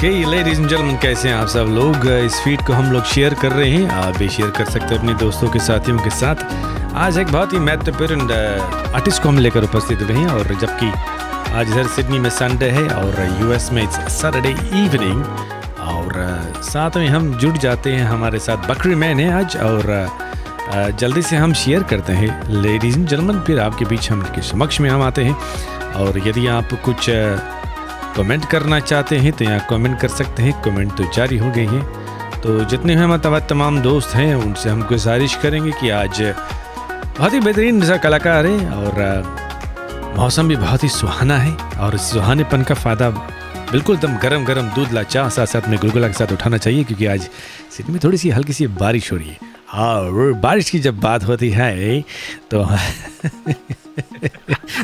Okay ladies and gentleman, कैसे हैं आप सब लोग। इस फीड को हम लोग शेयर कर रहे हैं, आप भी शेयर कर सकते हैं अपने दोस्तों के साथियों के साथ। आज एक बहुत ही महत्वपूर्ण आर्टिस्ट को हम लेकर उपस्थित हुए हैं, और जबकि आज इधर सिडनी में संडे है और यूएस में इट्स सैटरडे इवनिंग, और साथ में हम जुड़ जाते हैं, हमारे साथ बकरी मैन है आज, और जल्दी से हम शेयर करते हैं लेडीज एंड जेंटलमैन, फिर आपके बीच हम के समक्ष में हम आते हैं। और यदि आप कुछ कमेंट करना चाहते हैं तो यहाँ कमेंट कर सकते हैं, कमेंट तो जारी हो गए हैं। तो जितने हमारे तमाम दोस्त हैं उनसे हम गुजारिश करेंगे कि आज बहुत ही बेहतरीन सा कलाकार है, और मौसम भी बहुत ही सुहाना है, और इस सुहानेपन का फ़ायदा बिल्कुल एकदम गरम गरम दूध ला चाह साथ साथ में गुलगुला के साथ उठाना चाहिए, क्योंकि आज सिडनी में थोड़ी सी हल्की सी बारिश हो रही है। और बारिश की जब बात होती है तो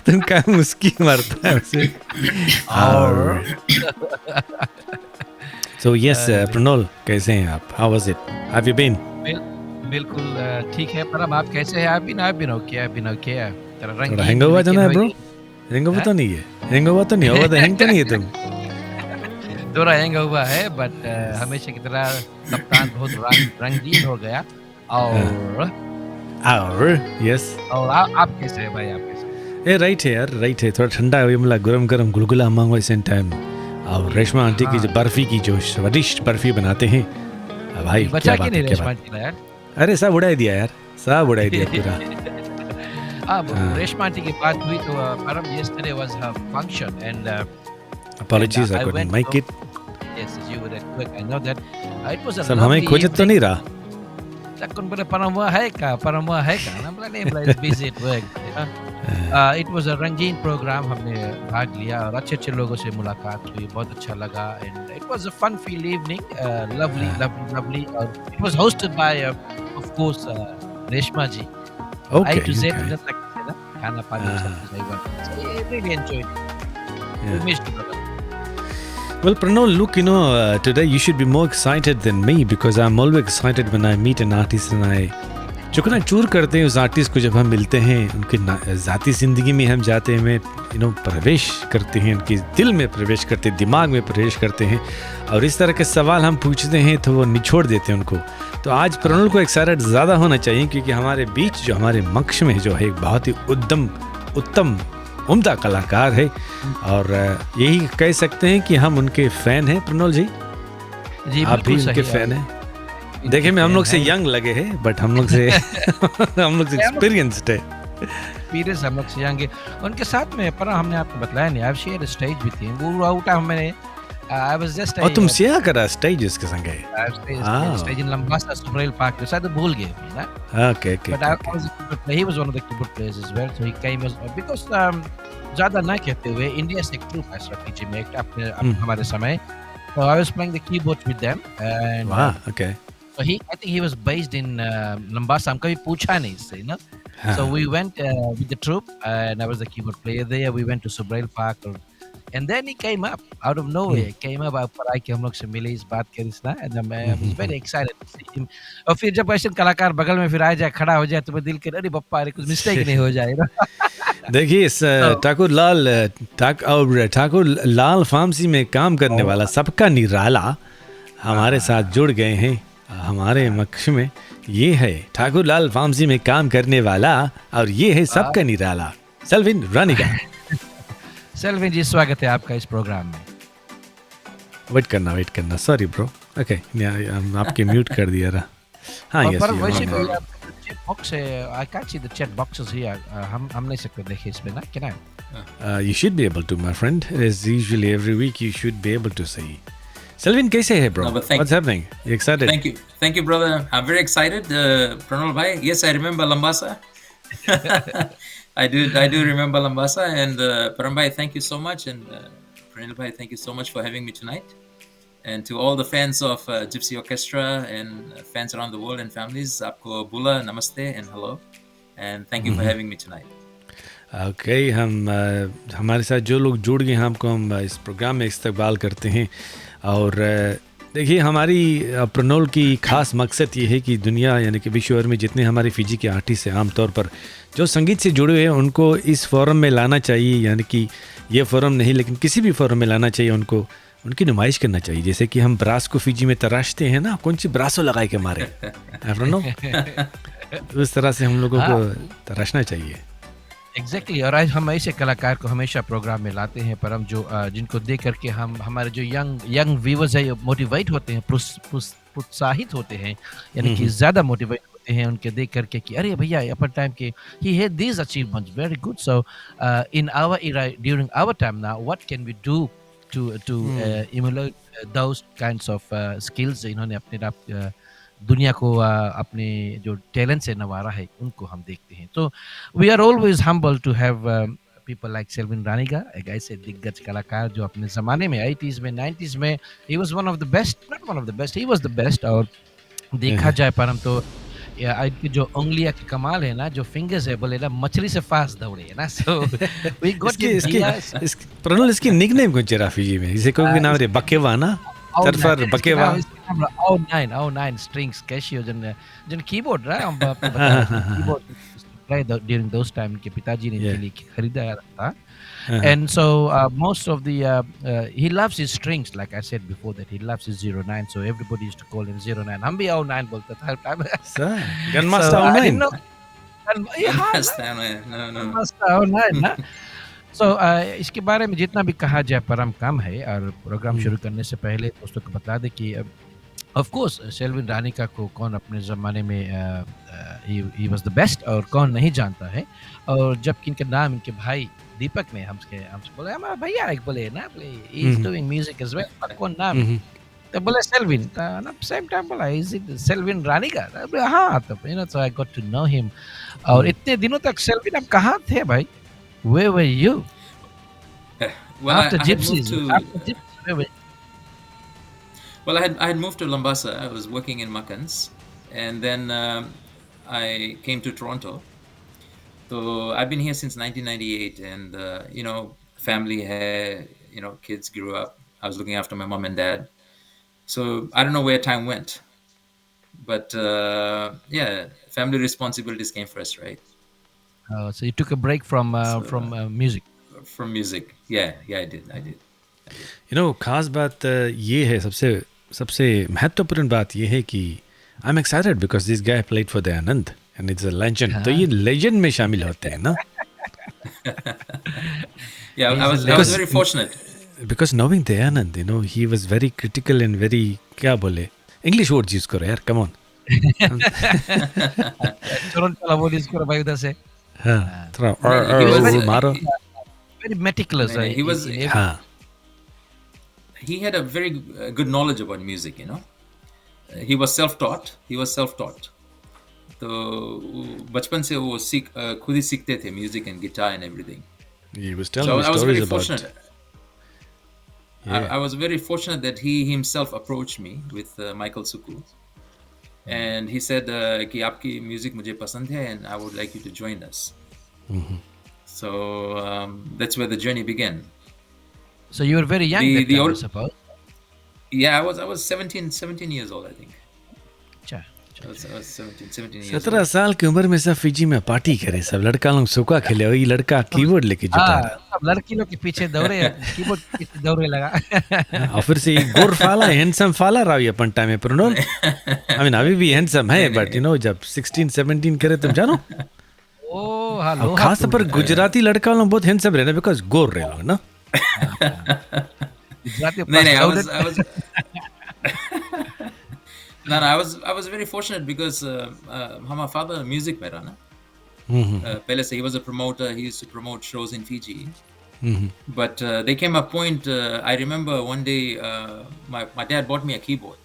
तुम क्या मुस्की मारता है उसे। और सो यस प्रणोल, कैसे हैं आप? How was it? Have you been? बिल्कुल ठीक है। पर आप कैसे हैं? I've been okay. थोड़ा हैंगओवर तो ना ब्रो? हैंगओवर तो नहीं है? हैंगओवर तो नहीं, ओवर द हैंग तो नहीं है तुम? थोड़ा हैंगओवर है, बट हमेशा की तरह कप्तान बहुत रंगीन हो गया। और यस। और आप कैसे हैं भाई? आप कैसे? ए राइट है यार, राइट है। थोड़ा ठंडा है, मतलब गरम गरम गुलगुला मांगो इस टाइम। और रेशमा आंटी की जो बर्फी की जो स्वादिष्ट बर्फी बनाते हैं भाई, बचा क्या के नहीं बात रेशमा है। आंटी ना यार। अरे सब उड़ा दिया यार, सब उड़ा दिया पूरा। रेशमा आंटी की बात हुई तो परम yesterday was her function and Apologies, and I I couldn't went make to- it. yes, you were quick. I know that. It was a सब हमें lovely खोजत तो evening. नहीं रहा। Takun pada Paramwa hai ka? I'm like busy at work. You know? It was a रंगीन program, हमने भाग लिया और अच्छे लोगों से मुलाकात हुई, बहुत अच्छा लगा, and it was a fun-filled evening, lovely. It was hosted by, of course, Reshma ji. Okay, I to Z okay. मतलब ना खाना पानी सब कुछ। So I really enjoyed it. We Yeah. missed it. Well, Pranol, look, today you should be more excited than me, because I'm always excited when I meet an artist and I चुकना चूर करते हैं उस artist को। जब हम मिलते हैं, उनकी ज़ाती ज़िंदगी में हम जाते हैं, प्रवेश करते हैं, उनके दिल में प्रवेश करते हैं, दिमाग में प्रवेश करते हैं, और इस तरह के सवाल हम पूछते हैं तो वो निचोड़ देते हैं उनको। तो आज प्रणोल को एक्साइटेड ज़्यादा होना चाहिए, क्योंकि हमारे बीच जो हमारे मक्ष में जो है एक बहुत ही उत्तम उम्दा कलाकार है, और यही कह सकते हैं कि हम उनके फ़ैन हैं। प्रणोल जी, जी आप भी बिल्कुल उनके सही फ़ैन हैं? देखे में हम लोग से यंग लगे हैं, बट हम लोग से एक्सपीरियंस्ड है। एक्सपीरियंस हम लोग से जाएंगे उनके साथ में। पर हमने आपको बताया नहीं, I've shared a stage with him. वो आउट मैंने I was just और तुम शेयर करा स्टेज इसके संग है? stage in Lambasa Subrail Park. शायद भूल गए ना? Okay. But he was one of the keyboard players as well. So he came because ज़्यादा ना कहते हुए इंडिया से एक ग्रुप है रफीजी में अपने हमारे समय। So I was playing the keyboards with them and Wow, okay. so I think he was based in Lambasa. हम कभी पूछा नहीं इससे ना। So we went with the troupe and I was the keyboard player there. We went to Subrail Park and then he came up out of nowhere. Came up पर आके हम लोग से मिले, इस बात करी ना, and I was very excited to see him. और फिर जब ऐसे कलाकार बगल में फिर आ जाए, खड़ा हो जाए, तो मैं दिल के अरे बप्पा, अरे कुछ मिस्टेक नहीं हो जाए ना। देखिए, इस ठाकुर लाल फार्मेसी में काम करने वाला सबका निराला हमारे साथ जुड़ गए हैं हमारे मक्ष में। ये है ठाकुर लाल फार्मेसी में काम करने वाला, और ये है सबका निराला सेल्विन रानिका। सेल्विन जी, स्वागत है आपका इस प्रोग्राम में। वेट करना, सॉरी ब्रो। ओके, आपके म्यूट कर दिया रहा। हाँ, यस। पर वैसे भी चैट बॉक्स है, I can't see the chat boxes here. हम नहीं सकते देखिए इसमें ना, क्या है? You should be able to, my friend. As usually every week you should be able to see. Selvin, कैसे है bro? No, but What's happening? You excited? Thank you, brother. I'm very excited. Pranol bhai, yes, I remember Lambasa. I do remember Lambasa, and Pranol bhai, thank you so much, and Pranol bhai, thank you so much for having me tonight. And to all the fans of Gypsy Orchestra and fans around the world and families, aapko bula namaste and hello, and thank you for having me tonight. Okay, हमारे साथ जो लोग जुड़ गए हैं, हमको हम इस प्रोग्राम में इस्तकबाल करते हैं। और देखिए, हमारी प्रणोल की ख़ास मकसद ये है कि दुनिया यानी कि विश्व भर में जितने हमारे फिजी के आर्टिस्ट हैं, आमतौर पर जो संगीत से जुड़े हुए हैं, उनको इस फोरम में लाना चाहिए, यानी कि ये फोरम नहीं लेकिन किसी भी फोरम में लाना चाहिए उनको, उनकी नुमाइश करना चाहिए। जैसे कि हम ब्रास को फिजी में तराशते हैं ना, कौन सी ब्रासो लगाए के मारे, आई डोंट नो, उस तरह से हम लोगों को तराशना चाहिए। एग्जैक्टली और आज हम ऐसे कलाकार को हमेशा प्रोग्राम में लाते हैं, पर हम जो जिनको देख करके हम हमारे जो यंग व्यूवर्स है मोटिवेट होते हैं, प्रोत्साहित होते हैं, यानी कि ज़्यादा मोटिवेट होते हैं उनके देख करके कि अरे भैया अपन टाइम के ही had these achievements very good, so in our era during our time now what can we do to emulate those kinds of skills इन्होंने अपने दुनिया को अपने जो टैलेंट से नवारा है उनको हम देखते हैं। तो we are always humble to have people like Selvin Raniga, एक ऐसे दिग्गज कलाकार जो अपने ज़माने में 80s में 90s में he was one of the best, not one of the best, he was the best. और देखा जाए पर हम तो इनकी जो उंगलियां की कमाल है ना, जो फिंगर्स है बोले ना मछली से फास्ट दौड़े है ना, सो वी गॉट प्रणल इसकी निकनेम कौन चे राफी में, इसे कोई भी नाम रे बकेवा ना, तरफर बकेवा, O9 strings Casio जन कीबोर्ड रहा हम keyboard play during those time के पिताजी ने इनके लिए खरीदा था। And so most of the he loves his strings, like I said before that he loves his 09, so everybody used to call him 09, हम भी O9 बोलते थे हर time. Grandmaster O9, Grandmaster O9 ना। So इसके बारे में जितना भी कहा जाए परम कम है। और प्रोग्राम शुरू करने से पहले दोस्तों को बता दें कि ऑफ कोर्स सेल्विन रानिका को कौन अपने ज़माने में ही वाज द बेस्ट और कौन नहीं जानता है। और जबकि इनका नाम इनके भाई दीपक ने हमसे बोले हमारा भैया एक बोले ना, he is doing music as well, कौन नाम, तो बोले सेल्विन, ना सेम टाइम बोला इज इट सेल्विन रानिका, हाँ, तो you know so I got to know him. और इतने दिनों तक सेल्विन आप कहाँ थे भाई, where were you well, after I Gypsies? Where were you? Well, I had moved to Mombasa. I was working in Makans, and then I came to Toronto. So I've been here since 1998, and you know, family had, you know, kids grew up. I was looking after my mom and dad. So I don't know where time went, but yeah, family responsibilities came first, right? So you took a break from music. From music, yeah, I did. You know, खास बात ये है, सबसे महत्वपूर्ण बात ये है कि I am excited because this guy played for Dayanand and it's a legend. तो ये लेजेंड में शामिल होते हैं ना। Yeah, I was very fortunate because knowing Dayanand, you know, he was very critical and very, क्या बोले, English words use करो यार, come on। चलो बोल इसको भाई उधर से। हाँ, थोड़ा मारो। Very meticulous. He was. हाँ। He had a very good knowledge about music, you know. He was self-taught. तो बचपन से वो खुद ही सीखते थे music and guitar and everything. He was telling me stories about. Fortunate. Yeah. I was very fortunate that he himself approached me with Michael Suku, and he said कि आपकी music मुझे पसंद है and I would like you to join us. So that's where the journey began. So you were very young that time, I suppose. Yeah, I was 17 years old, I think. अच्छा। I was 17 years 17 साल की उम्र में सब Fiji में party करे, सब लड़का लोग सुका खेले, वही लड़का कीबोर्ड लेके जुटा रहा। अब लड़की लोग के पीछे दौड़े, कीबोर्ड के पीछे दौड़े लगा। और फिर से गोर फाला हैंडसम फाला रहा ये अपन टाइम में प्रणोल। I mean अभी भी हैंडसम है, बट यू नो जब 16-17 करे तुम जानो। Oh hello. खास पर गुजराती लड़का लोग बहुत हैंडसम रहना बिकॉज़ गोर रहे लोग ना। I was very fortunate because my father music में रहा ना। पहले से he was a promoter. He used to promote shows in Fiji. But there came a point. I remember one day my dad bought me a keyboard.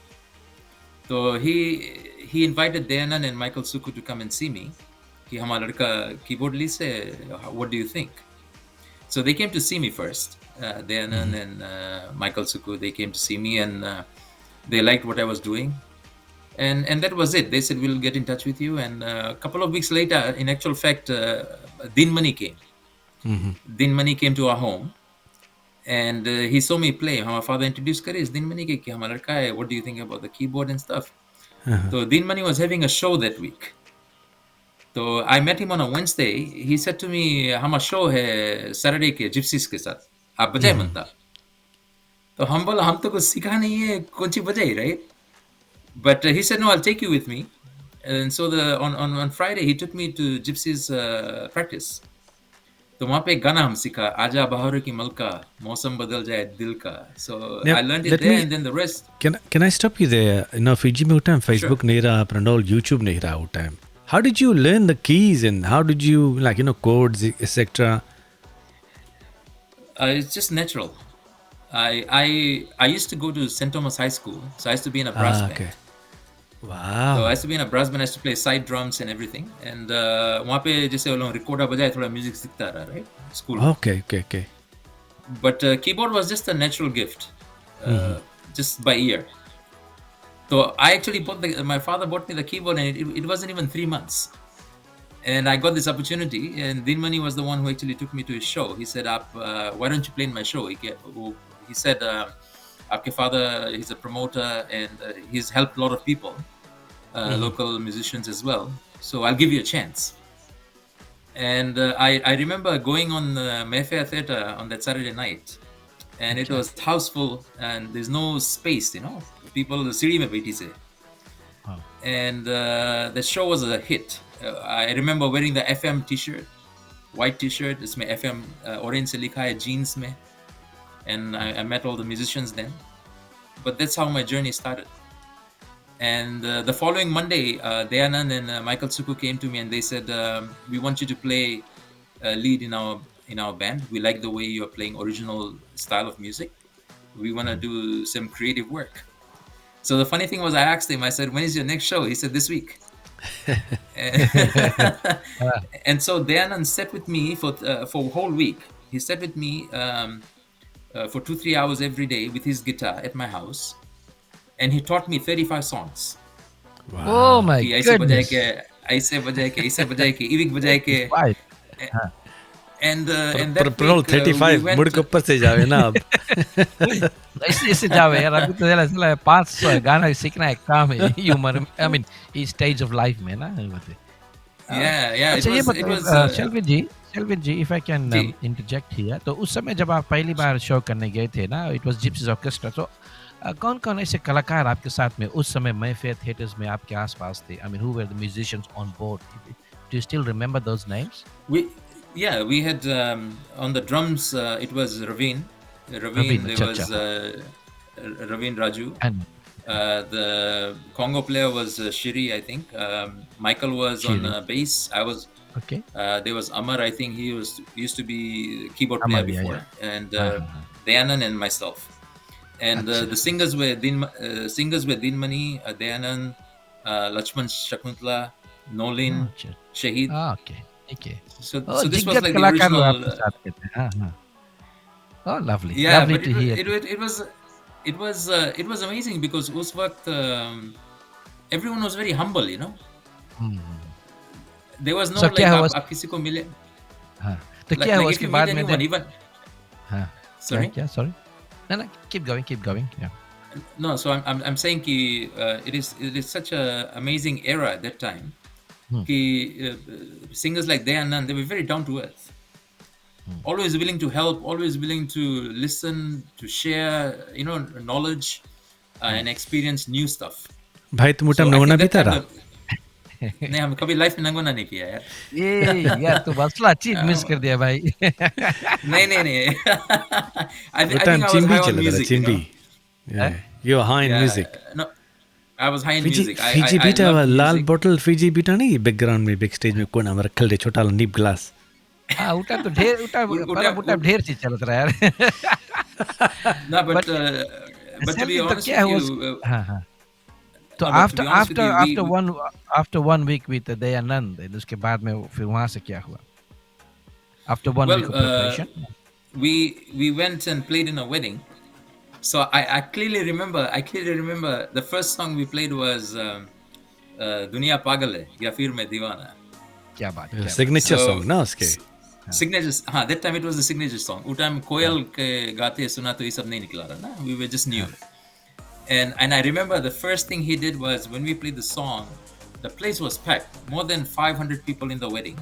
So he invited Dayanand and Michael Suku to come and see me. कि हमारा लड़का keyboard ली से, what do you think? So they came to see me first. Dayanand and Michael Suku, they came to see me and they liked what I was doing. And that was it. They said, we'll get in touch with you. And a couple of weeks later, in actual fact, Din Mani came. Din Mani came to our home. And he saw me play. My father introduced Karis, Din Mani ke kya hamara ladka hai, what do you think about the keyboard and stuff? So Din Mani was having a show that week. तो I met him on a Wednesday. He said to me, "हम show है Saturday के gypsies के साथ, आप बजाए मनता?" तो हम बोला हम तो कुछ सीखा नहीं है, कौन सी बजाई, right? But he said, "No, I'll take you with me." And so on Friday he took me to gypsies practice. तो वहाँ पे एक गाना हम सीखा, आजा बहारों की मलका, मौसम बदल जाए दिल का. So Now, I learned it let there, me and then the rest. can I stop you there? Fiji में उस time Sure. Facebook नहीं रहा, Pranol YouTube नहीं रहा उस time. How did you learn the keys and how did you codes etc. It's just natural. I used to go to St. Thomas High School, so I used to be in a brass band. Okay. So Wow. I used to be in a brass band. I used to play side drums and everything. And वहाँ पे जैसे वो लोग recorder बजाए थोड़ा music सीखता रहा, right? School. Okay. But keyboard was just a natural gift, just by ear. So I actually my father bought me the keyboard, and it wasn't even 3 months. And I got this opportunity, and Dinmani was the one who actually took me to his show. He said, why don't you play in my show? He said, Aapke father, he's a promoter, and he's helped a lot of people, local musicians as well. So I'll give you a chance. And I remember going on Mayfair Theatre on that Saturday night, and it was house full, and there's no space, people the city mein baiti se. And the show was a hit. I remember wearing the FM t-shirt, white t-shirt, isme FM orange se likha hai jeans mein, and I met all the musicians then. But that's how my journey started. And the following Monday, Dayanand and Michael Suku came to me and they said, "We want you to play lead in our band. We like the way you're playing original style of music. We want to do some creative work." So the funny thing was, I asked him. I said, "When is your next show?" He said, "This week." And so Dayanand sat with me for a whole week. He sat with me for 2-3 hours every day with his guitar at my house. And he taught me 35 songs. Wow. Oh my कि ऐसे बजाए goodness. के, ऐसे बजाए के, ऐसे बजाए के, इविक बजाए के. Right. And that Pranol week, 35 we went मुड़ के ऊपर से जावे ना अब. ऐसे जाओ यार, अभी तो चला 500 गाना सीखना एक काम है ये उम्र. I mean इस stage of life में ना ये बातें. yeah, अच्छा ये it was Shelvin ji, if I can ji. interject here, तो उस समय जब आप पहली बार शो करने गए थे ना, it was Gypsies Orchestra, तो कौन-कौन ऐसे कलाकार आपके साथ में उस समय Mayfair Theatres में आपके आसपास थे? I mean, who were the musicians on board? Do you still remember those names? we had on the drums it was Raveen, Raveen, there अच्छा, was Raveen Raju. And The Congo player was Shiri, I think. Michael was on Shiri. bass. I was. okay. There was Amar. I think he used to be keyboard player Amar, yeah, before, and Uh-huh. Dayanan and myself. And Achha. the singers were Dinmani, Dayanan, Lachman Shakuntla, Nolin, अच्छा. Shahid. Okay. Okay. So Oh, this was दिग्गज like the कलाकार लोग original. आपके साथ के थे. हाँ, हाँ. Oh, lovely. Yeah, Lovely but to hear. it was amazing because उस वक्त everyone was very humble, Hmm. There was no So like क्या हुआ? आप किसी को मिले. हाँ. तो Like, क्या हुआ if उसके you बाद meet में? anyone, even हाँ. sorry. क्या? Sorry. No, keep going. Yeah. No, so I'm saying कि it is such a amazing era at that time. कि singers like Dayanand, they were very down to earth. Always willing to help, always willing to listen, to share, knowledge and experience new stuff. भाई तुम उठा So I नंगोना think भी that था time नहीं हम कभी life में नंगोना नहीं पिया यार. ये यार तू मसला चीज मिस कर दिया भाई. नहीं. I वो think time I was चिंबी high on चला था music. चिंबी. You were high in music. No, I was high in Fiji music. Fiji I beta loved Lal music. बोतल Fiji बीटा नहीं बैकग्राउंड में बैक स्टेज में कौन हमारा रखल दे छोटा नीप ग्लास. हाँ उठा तो ढेर उठा ढेर चीज चलत रहा यार. No, but to be तो honest क्या with हुआ? you, हाँ हाँ. तो no, but to be honest with you, after one week with Dayanand, उसके बाद में फिर वहाँ से क्या हुआ? After one Well, week of preparation. we went and played in a wedding. So I clearly remember the first song we played was Duniya Pagal Hai या फिर मैं दीवाना. क्या बात. सिग्नेचर So, सॉन्ग ना उसके. Signature, that time it was the signature song. उस time कोयल के गाते सुना तो ये सब नहीं निकला रहा ना. We were just new. And I remember the first thing he did was when we played the song, the place was packed, more than 500 people in the wedding.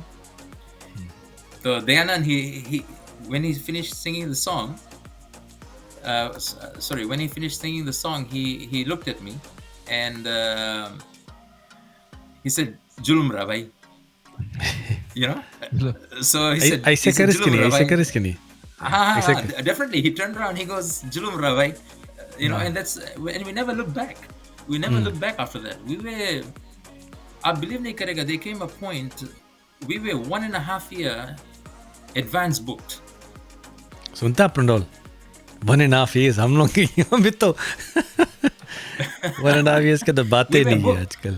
So Dayanand, he when he finished singing the song, when he finished singing the song, he looked at me, and he said, "Julum Rabai," you know. So he said, ऐसे कर इसके नहीं, ऐसे कर इसके नहीं. Definitely. He turned around. He goes, "Julum Rabai," you know, and and we never looked back. We never looked back after that. We were, I believe, Karega, there came a point, we were 1.5 year advance booked. सुनता प्रणोल 1.5 years हम लोग की अभी तो 1.5 years के तो बातें नहीं है आजकल.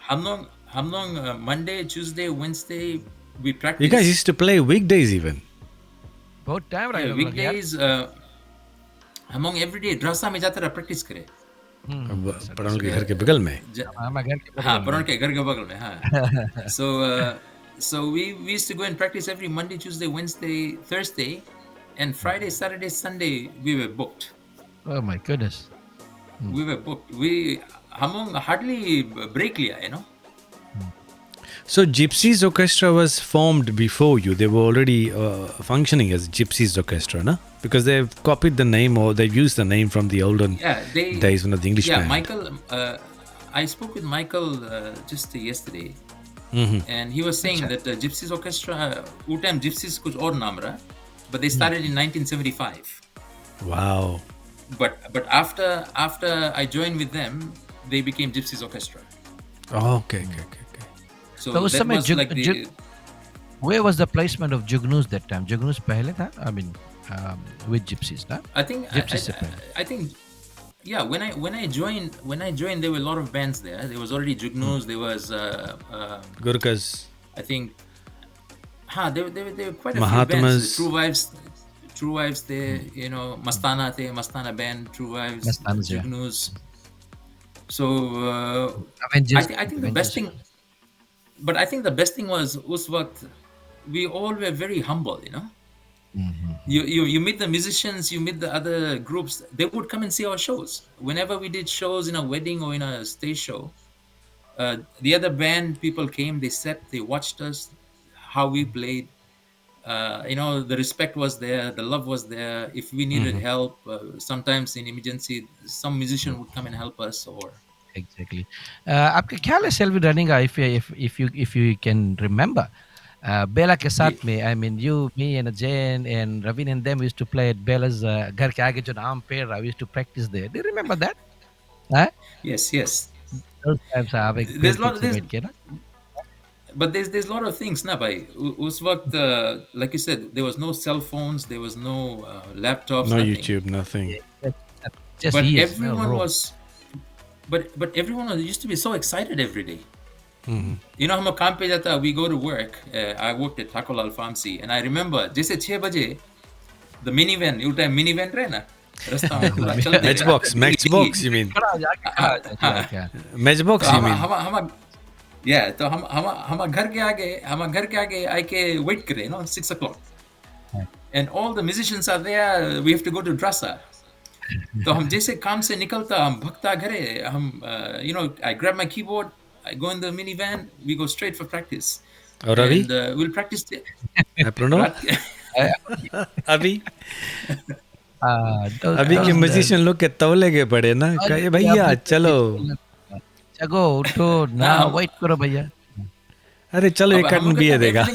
हम लोग Monday, Tuesday, Wednesday we You practice. guys used to play weekdays even. बहुत टाइम Yeah, रहा weekdays. हम लोग every day ड्रासा में जाते रहा practice करे. प्रणोल के घर के बगल में. मैं घर के हाँ, प्रणोल के घर के बगल में, हाँ. So we used to go and practice every Monday, Tuesday, Wednesday, Thursday, and Friday, Saturday, Sunday we were booked. Oh my goodness. We were booked. हम लोग hardly break लिया, you know. So Gypsies Orchestra was formed before you. They were already functioning as Gypsies Orchestra, no? Because they've copied the name or they've used the name from the olden days when the English band. Michael. I spoke with Michael just yesterday, and he was saying that Gypsies Orchestra, time Gypsies कुछ और नाम रहा, but they started in 1975. Wow. But after I joined with them, they became Gypsies Orchestra. Oh, okay. So उस that समय was like the. Where was the placement of Jugnus that time? Jugnus पहले था, I mean, with Gypsies, ना? I think I think yeah. When I joined, there were a lot of bands there. There was already Jugnus. There was Gurkhas. I think. There were quite a Mahatmas. few bands. True Wives. There, you know, Mastana band, True Wives, Mastanas, yeah. Jugnus. So Avengers, I think the best thing. But I think the best thing was us waqt, we all were very humble, you know. You meet the musicians, you meet the other groups. They would come and see our shows. Whenever we did shows in a wedding or in a stage show, the other band people came. They sat, they watched us, how we played. You know, the respect was there, the love was there. If we needed help, sometimes in emergency, some musician would come and help us. Or exactly. आपका ख्याल है Selvi running का if you can remember Bella के साथ में, I mean you, me and Jane and Ravin and them used to play at Bella's घर के आगे जो नाम पेड़ रहा, we used to practice there. Do you remember that? Huh? yes. Those times आप एक There's पेड़ lot of पीछे this. बैठ के ना. But there's a lot of things, na bhai. Us waqt, like you said, there was no cell phones, there was no laptops, No nothing. YouTube, nothing. Just But years, everyone no, was, but everyone used to be so excited every day. You know, हम काम पे जाता, we go to work. I worked at Taco Lal Pharmacy, and I remember जैसे 6 बजे, the minivan, you time minivan रहे ना, रास्ता में पूरा चलते रहे. Matchbox, you mean? खड़ा Matchbox, you mean? हम yeah, तो हम घर के आगे I के wait करे, you know, 6 o'clock, and all the musicians are there. We have to go to Drasa. तो हम जैसे काम से निकलता, हम भगता घरे, हम you know, I grab my keyboard, I go in the minivan, we go straight for practice. और अभी? And we'll practice there. Pranav अभी के म्यूजिशियन लोग के तौले के पड़े ना, कहे भैया चलो जगो उठो ना, वेट करो भैया. अरे चलो एक कार्टन बियर देगा.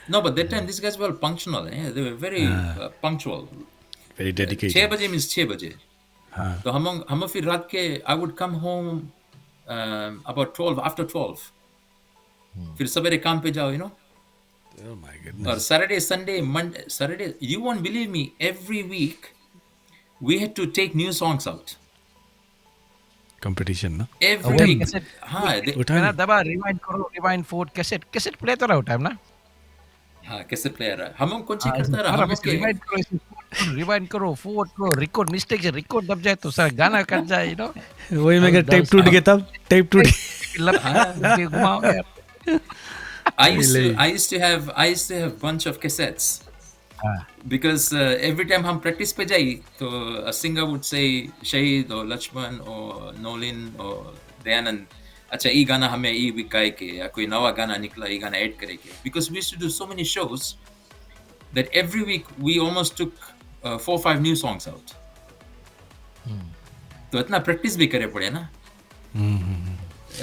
No, but that time these guys were punctual. They were very punctual. Very dedicated. 6 बजे means 6 बजे. तो हम फिर रात के, I would come home about 12, after 12. फिर सवेरे काम पे जाओ, you know. Oh my goodness. Or Saturday, Sunday, Monday, Saturday. You won't believe me. Every week, we had to take new songs out. Competition, ना? Every week. मैं दबा rewind forward cassette play तो रहा टाइम ना. हाँ, cassette player है. हम कौन सी करता रहा? हम के rewind करो, forward करो, record mistake से record दब जाए तो सारा गाना कट जाए, you know. वही मैं टेप टूट गया तब, टेप टूट गया. घुमाओ. I used to have bunch of cassettes. Because every time हम practice पे जाई, तो a singer would say Shahid or Lakshman or Nolin or Dayanand, अच्छा ये गाना हमें ये भी गाए के या कोई नवा गाना निकला ये गाना ऐड करेंगे because we used to do so many shows that every week we almost took 4 or 5 new songs out. तो इतना प्रैक्टिस भी करे पड़े ना.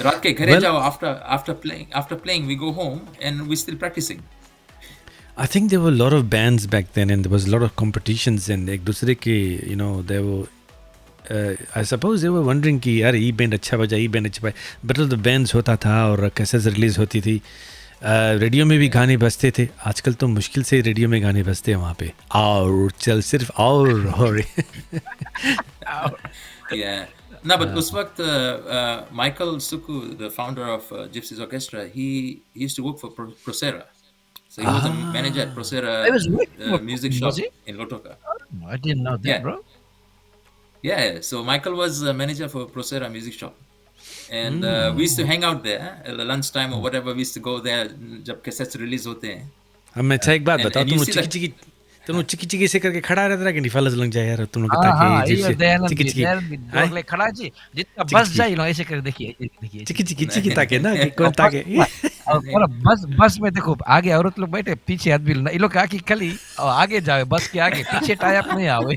रात के घरे जाओ after playing we go home and we still practicing. I think there were a lot of bands back then and there was a lot of competitions and एक दूसरे के they were I suppose they were wondering कि यार ये band अच्छा बजा ये band अच्छा बजा Battle of the Bands होता था और कैसेट्स रिलीज होती थी रेडियो में भी गाने बजते थे आजकल तो मुश्किल से रेडियो में गाने बजते हैं वहाँ पे और चल सिर्फ और हो रही Yeah. No, but उस वक्त Michael Suku, the founder of Gypsies Orchestra, he used to work for Procera. So he was a manager at Procera music shop in Lotoka. No, I didn't know that, Yeah. bro. Yeah, so Michael was a manager for Procera music shop. And we used to hang out there at the lunchtime or whatever. We used to go there जब cassettes release होते हैं. अब मैं अच्छा एक बात बताओ and you तुम see चिकी चिकी से करके खड़ा रहता था कि निफालस लग जाए यार तुम लोग हाँ ताकि ये दयानंद चिकी जी चिकी दयानंद जी खड़ा जी जितना बस जाए लो ऐसे कर देखिए चिकी चिकी चिकी ताके ना कि कौन ताके और बस में देखो आगे औरत लोग बैठे पीछे आदमी ये लोग आगे खली और आगे जाओ बस के आगे पीछे टाई अप नहीं आवे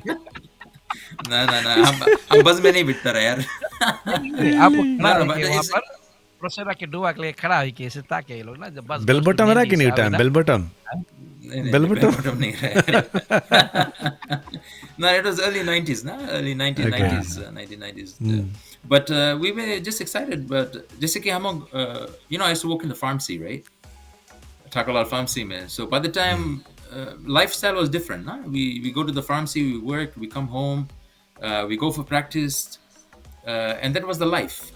ना हम बस में नहीं बिठता रहे यार आपको वहाँ पर प्रोसेरा के डुआ के लिए खड़ा हुई के ऐसे ताके ये लोग ना जब बस बेल बटन रहा कि नहीं time bell button bell button नहीं रहा No, it was early 90s, na? Early 1990s, 1990s. But we were just excited. But जैसे कि हम I used to work in the pharmacy, right? Takalal pharmacy में. So by the time lifestyle was different, na? We go to the pharmacy, we work, we come home, we go for practice, and that was the life.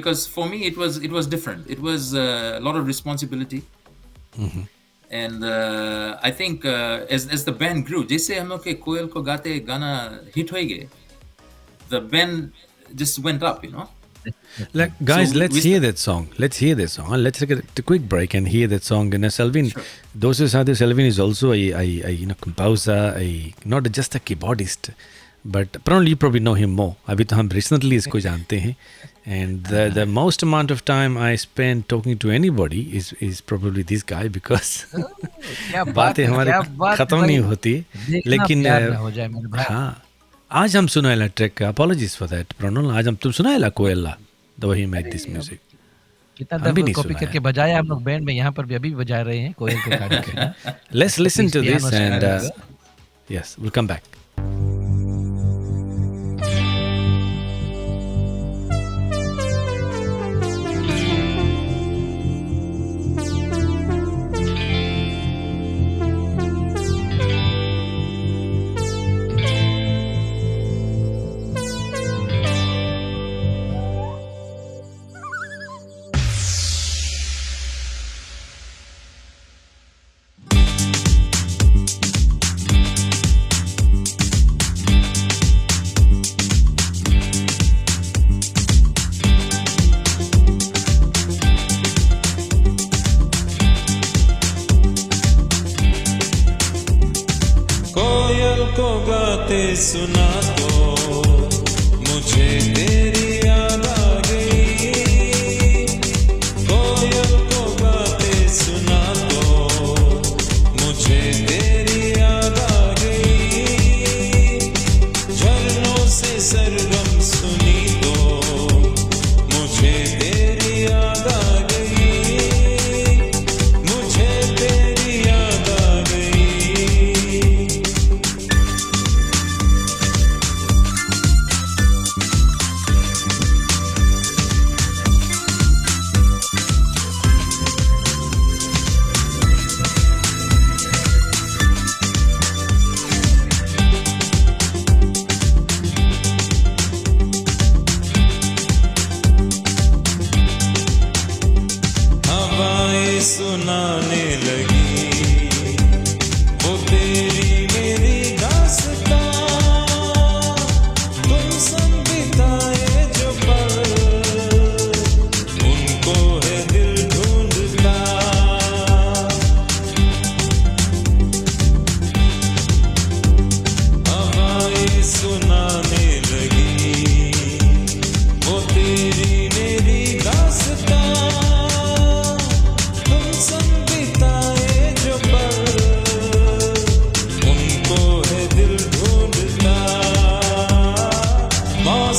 Because for me it was different. It was a lot of responsibility. And I think as the band grew, जैसे हम लोग के कोयल को गाते गाना hit हो गए, the band just went up, Guys, So let's hear that song. Let's take a quick break and hear that song. And Selvin, those who said Selvin is also a composer, not just a keyboardist, but probably you probably know him more. अभी तो हम recently इसको जानते हैं. And the most amount of time I spend talking to anybody is probably this guy because बातें हमारे खत्म नहीं होती लेकिन हाँ आज हम सुनाएला track apologies for that Pranal आज हम तुम सुनाएला कोयला the way he made this music कितना दफा कॉपी करके बजाया हम लोग बैंड में यहाँ पर भी अभी बजा रहे हैं कोयल को गाने के let's listen to this and yes we'll come back सुना तो मुझे तेरी याद आ गई कोयल को गाते सुना तो मुझे तेरी याद आ गई झरनों से सरगम सुनी तो मुझे तेरी याद आ गई मुझे तेरी याद आ गई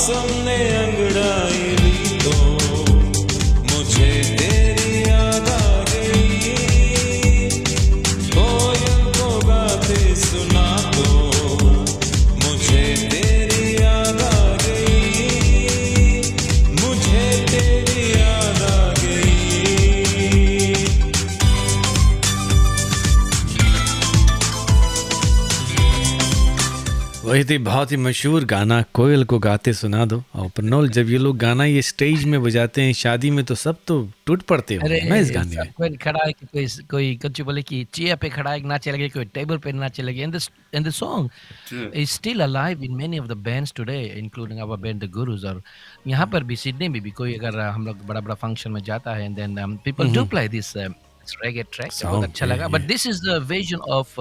मौसम ने अंगड़ाई ली तो मुझे तेरी याद आ गई, कोयल को गाते सुना तो मुझे तेरी याद आ गई, मुझे तेरी याद आ गई। वही थी बहुत ही मशहूर गाना कोयल को गाते सुना दो। और प्रनोल, जब ये लोग गाना ये स्टेज में बजाते हैं शादी में तो सब तो टूट पड़ते अरे होंगे ना इस गाने में। कोई खड़ा है कि कोई कुछ बोले कि चेयर पे खड़ा है नाचे लगे, कोई टेबल पे नाचे लगे। And the song True. is still alive in many of the bands today, including our band The Gurus। और यहाँ पर भी सिडनी में भी कोई अगर हम लोग बड़ा बड़ा फंक्शन में जाता है, and then people do play this reggae track। Song, बहुत अच्छा yeah, लगा। But this is the version of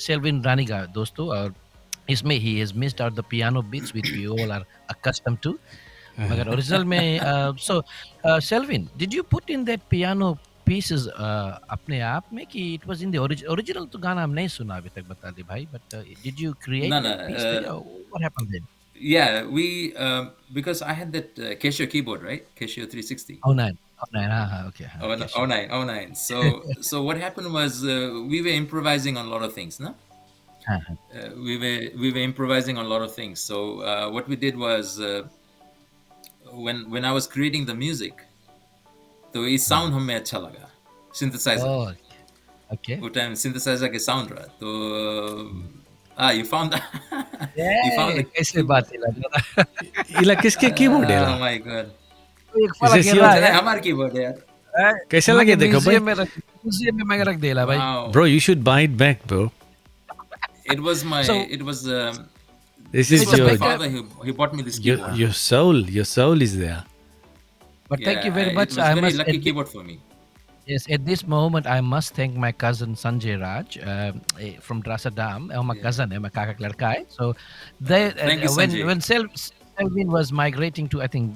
Selvin Raniga दोस्तों। और इसमें he has missed out the piano beats which we all are accustomed to। मगर original में so Selvin, did you put in that piano pieces अपने आप में कि it was in the original? तो गाना हम नहीं सुना अभी तक, बता दे भाई। But did you create No, that piece there, or what happened then? Yeah, we because I had that Casio keyboard, right? Casio 360. Oh nine, okay. Oh, Okay, oh, 09. So what happened was we were improvising on a lot of things, no? हाँ, We were improvising on a lot of things. So what we did was when I was creating the music, तो ये sound हमें अच्छा लगा, synthesizer। oh, okay। वो time synthesizer के sound रहा, तो you found you found the कैसे बात है लगा। इला किसके कीबोर्ड है oh ला? my god, एक फला Is this गिर your- रहा अरे है हमारा keyboard है यार। कैसे लगे देखो भाई? म्यूजियम में मैं रख देला भाई। Wow. Bro, you should buy it back, bro. It was my So- This it is was my your father who bought me this keyboard. your soul is there. But thank you Yeah, very much। It was I very must lucky admit- keyboard for me. Yes, at this moment, I must thank my cousin Sanjay Raj from Drasadam. My cousin, my kaka ka ladka hai। So, they Thank you, Sanjay. when Selvin was migrating to, I think,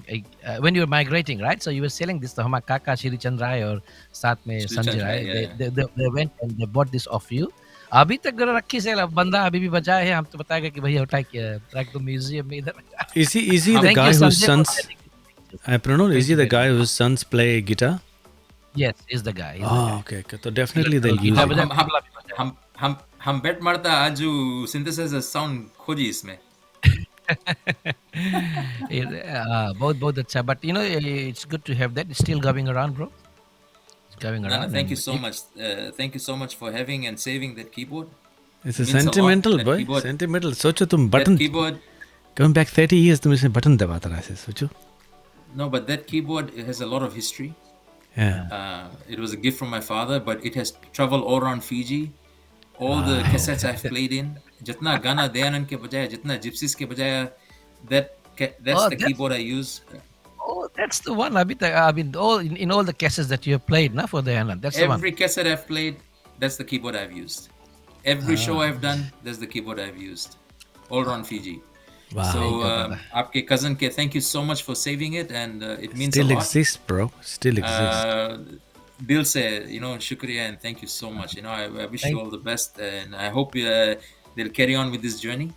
when you were migrating, right? So you were selling this to हमारा काका श्री चंद्र राय और साथ में Shri Sanjay Chandra, Rai. yeah, They went and they bought this off you। अभी तक अगर रखी से बंदा अभी भी बचा है, हम तो बताएगा कि भैया उठा के रख दो म्यूजियम में इधर। Is he the Thank guy you, whose Sanjay, for sons? sending this picture। Pranol, is Thank he you the very guy whose sons play guitar? Yes, is the guy। is the guy। Oh, okay. So definitely they'll use Guitar it. बजा- तबला भी बजा। हम bet मारता आज जो synthesizer sound खोजी इसमें। बहुत बहुत अच्छा। But you know, it's good to have that। It's still going around, bro। It's going No, around। thank you and so much. Thank you so much for having and saving that keyboard. It's a Means a lot, sentimental that boy. keyboard. Sentimental. सोचो तुम That button keyboard, going back 30 years तुम इसमें button दबाता रहा है सोचो। no, but that keyboard has a lot of history. Yeah. It was a gift from my father, but it has traveled all around Fiji. All the cassettes I've played in, जितना गाना दयानंद के बजाया, जितना gypsies के बजाया, that's Oh, the that's- keyboard I use. Oh, that's the one। अभी तक I mean, all in all the cassettes that you have played, na, for the Anand, that's the one। Every cassette I've played, that's the keyboard I've used. Every show I've done, that's the keyboard I've used. All around Fiji. Wow. So, brother। आपके cousin के thank you so much for saving it, and it means Still a lot. exists, bro. Still exists. Dill se, shukriya and thank you so much. I wish you all the best, and I hope they'll carry on with this journey.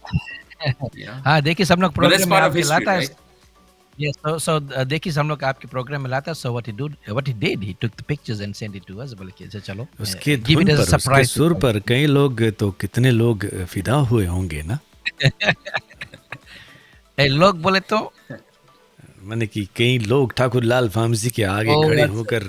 हाँ, देखिए सब लोग But that's programme में part of आपके history, लाता है। right? Yes, so देखिए सब लोग आपके प्रोग्राम में लाता है। So what he did, he took the pictures and sent it to us। बोले कि अच्छा चलो, उसके give धुन it as a पर, उसके surprise। सुर पर कई लोग तो कितने लोग फिदा हुए होंगे ना। लोग बोले तो मैंने कि कई लोग ठाकुर लाल फामसी के आगे Oh, खड़े that's- होकर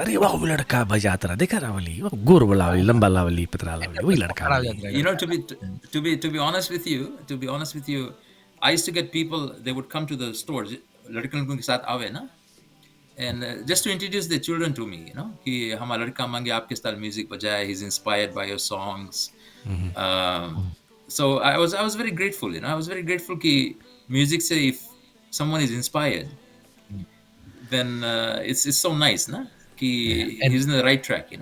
अरे वाह वो लड़का बजाता रहा, देखा रावली, वो गोर वाली, लंबा लावली, पतला लावली, वही लड़का। खड़ा हो जाता है। To be honest with you, I used to get people. They would come to the stores. लड़के के साथ आवे ना, and just to introduce their children to me, कि हमारा लड़का मांगे आपके style music बजाए. He's inspired by your songs. So I was very grateful. I was very grateful कि music से if someone is inspired, then it's so nice, ना, कि he's in the right track.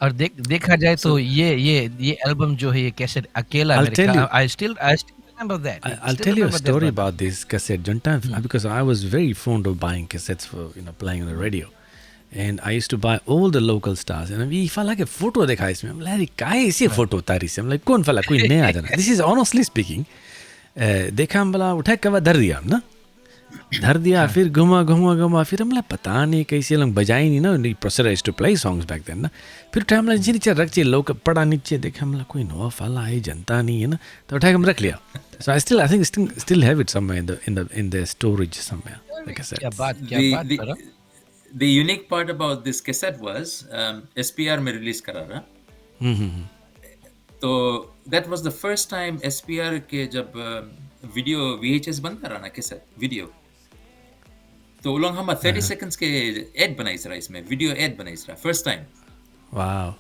और देखा जाए तो ये एल्बम जो है ये कैसेट अकेला I'll मेरे tell ख्याल- you. I still remember that। I'll tell you a story about this cassette. Because I was very fond of buying cassettes for playing on the radio, and I used to buy all the local stars. And we फला के photo देखा इसमें, I'm like, काय ऐसी photo उतारी से? I'm like, कौन फला, कोई नया जाना? This is honestly speaking. देखा हम बोला उठा कवा धर दिया हम ना, धर दिया, फिर घुमा फिर हमला पता नहीं कैसे लोग बजाई नहीं ना, नहीं processor used to play songs back then ना, फिर उठा हमला नीचे रख चाहिए, लोग पड़ा नीचे, देखा हमला कोई नवा फाला है जनता नहीं है ना, तो उठा के हम रख लिया. So I think still have it somewhere in the storage somewhere, like I said. क्या बात The परम. the unique part about this cassette was SPR में release करा रहा. तो that was the first time SPR के जब वीडियो VHS बनता रहा ना कैसेट वीडियो, तो लोग हम 30 seconds के एड बनाई रहा, इसमें वीडियो एड बनाई रहा first time. Wow.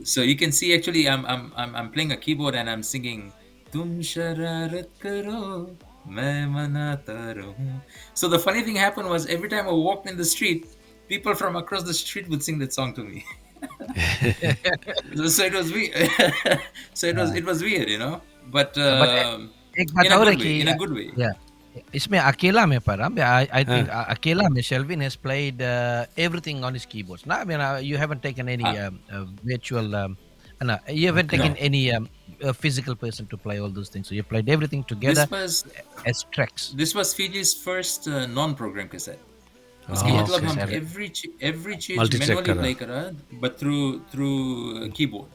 So you can see actually I'm playing a keyboard and I'm singing तुम शरारत करो मैं मनाता रहूं. So the funny thing happened was every time I walked in the street, people from across the street would sing that song to me. So it was weird. So it was weird, you know. But एक बात in a और है good way, कि in a good way. इसमें अकेला में परम, I think अकेला में Shelvin has played everything on his keyboards. No, I mean you haven't taken any virtual, no, you haven't taken any physical person to play all those things. So you played everything together as tracks. This was Fiji's first non-program cassette. Oh, इसका मतलब हम okay. every चीज Multi-track manually करा. play करा, but through keyboard,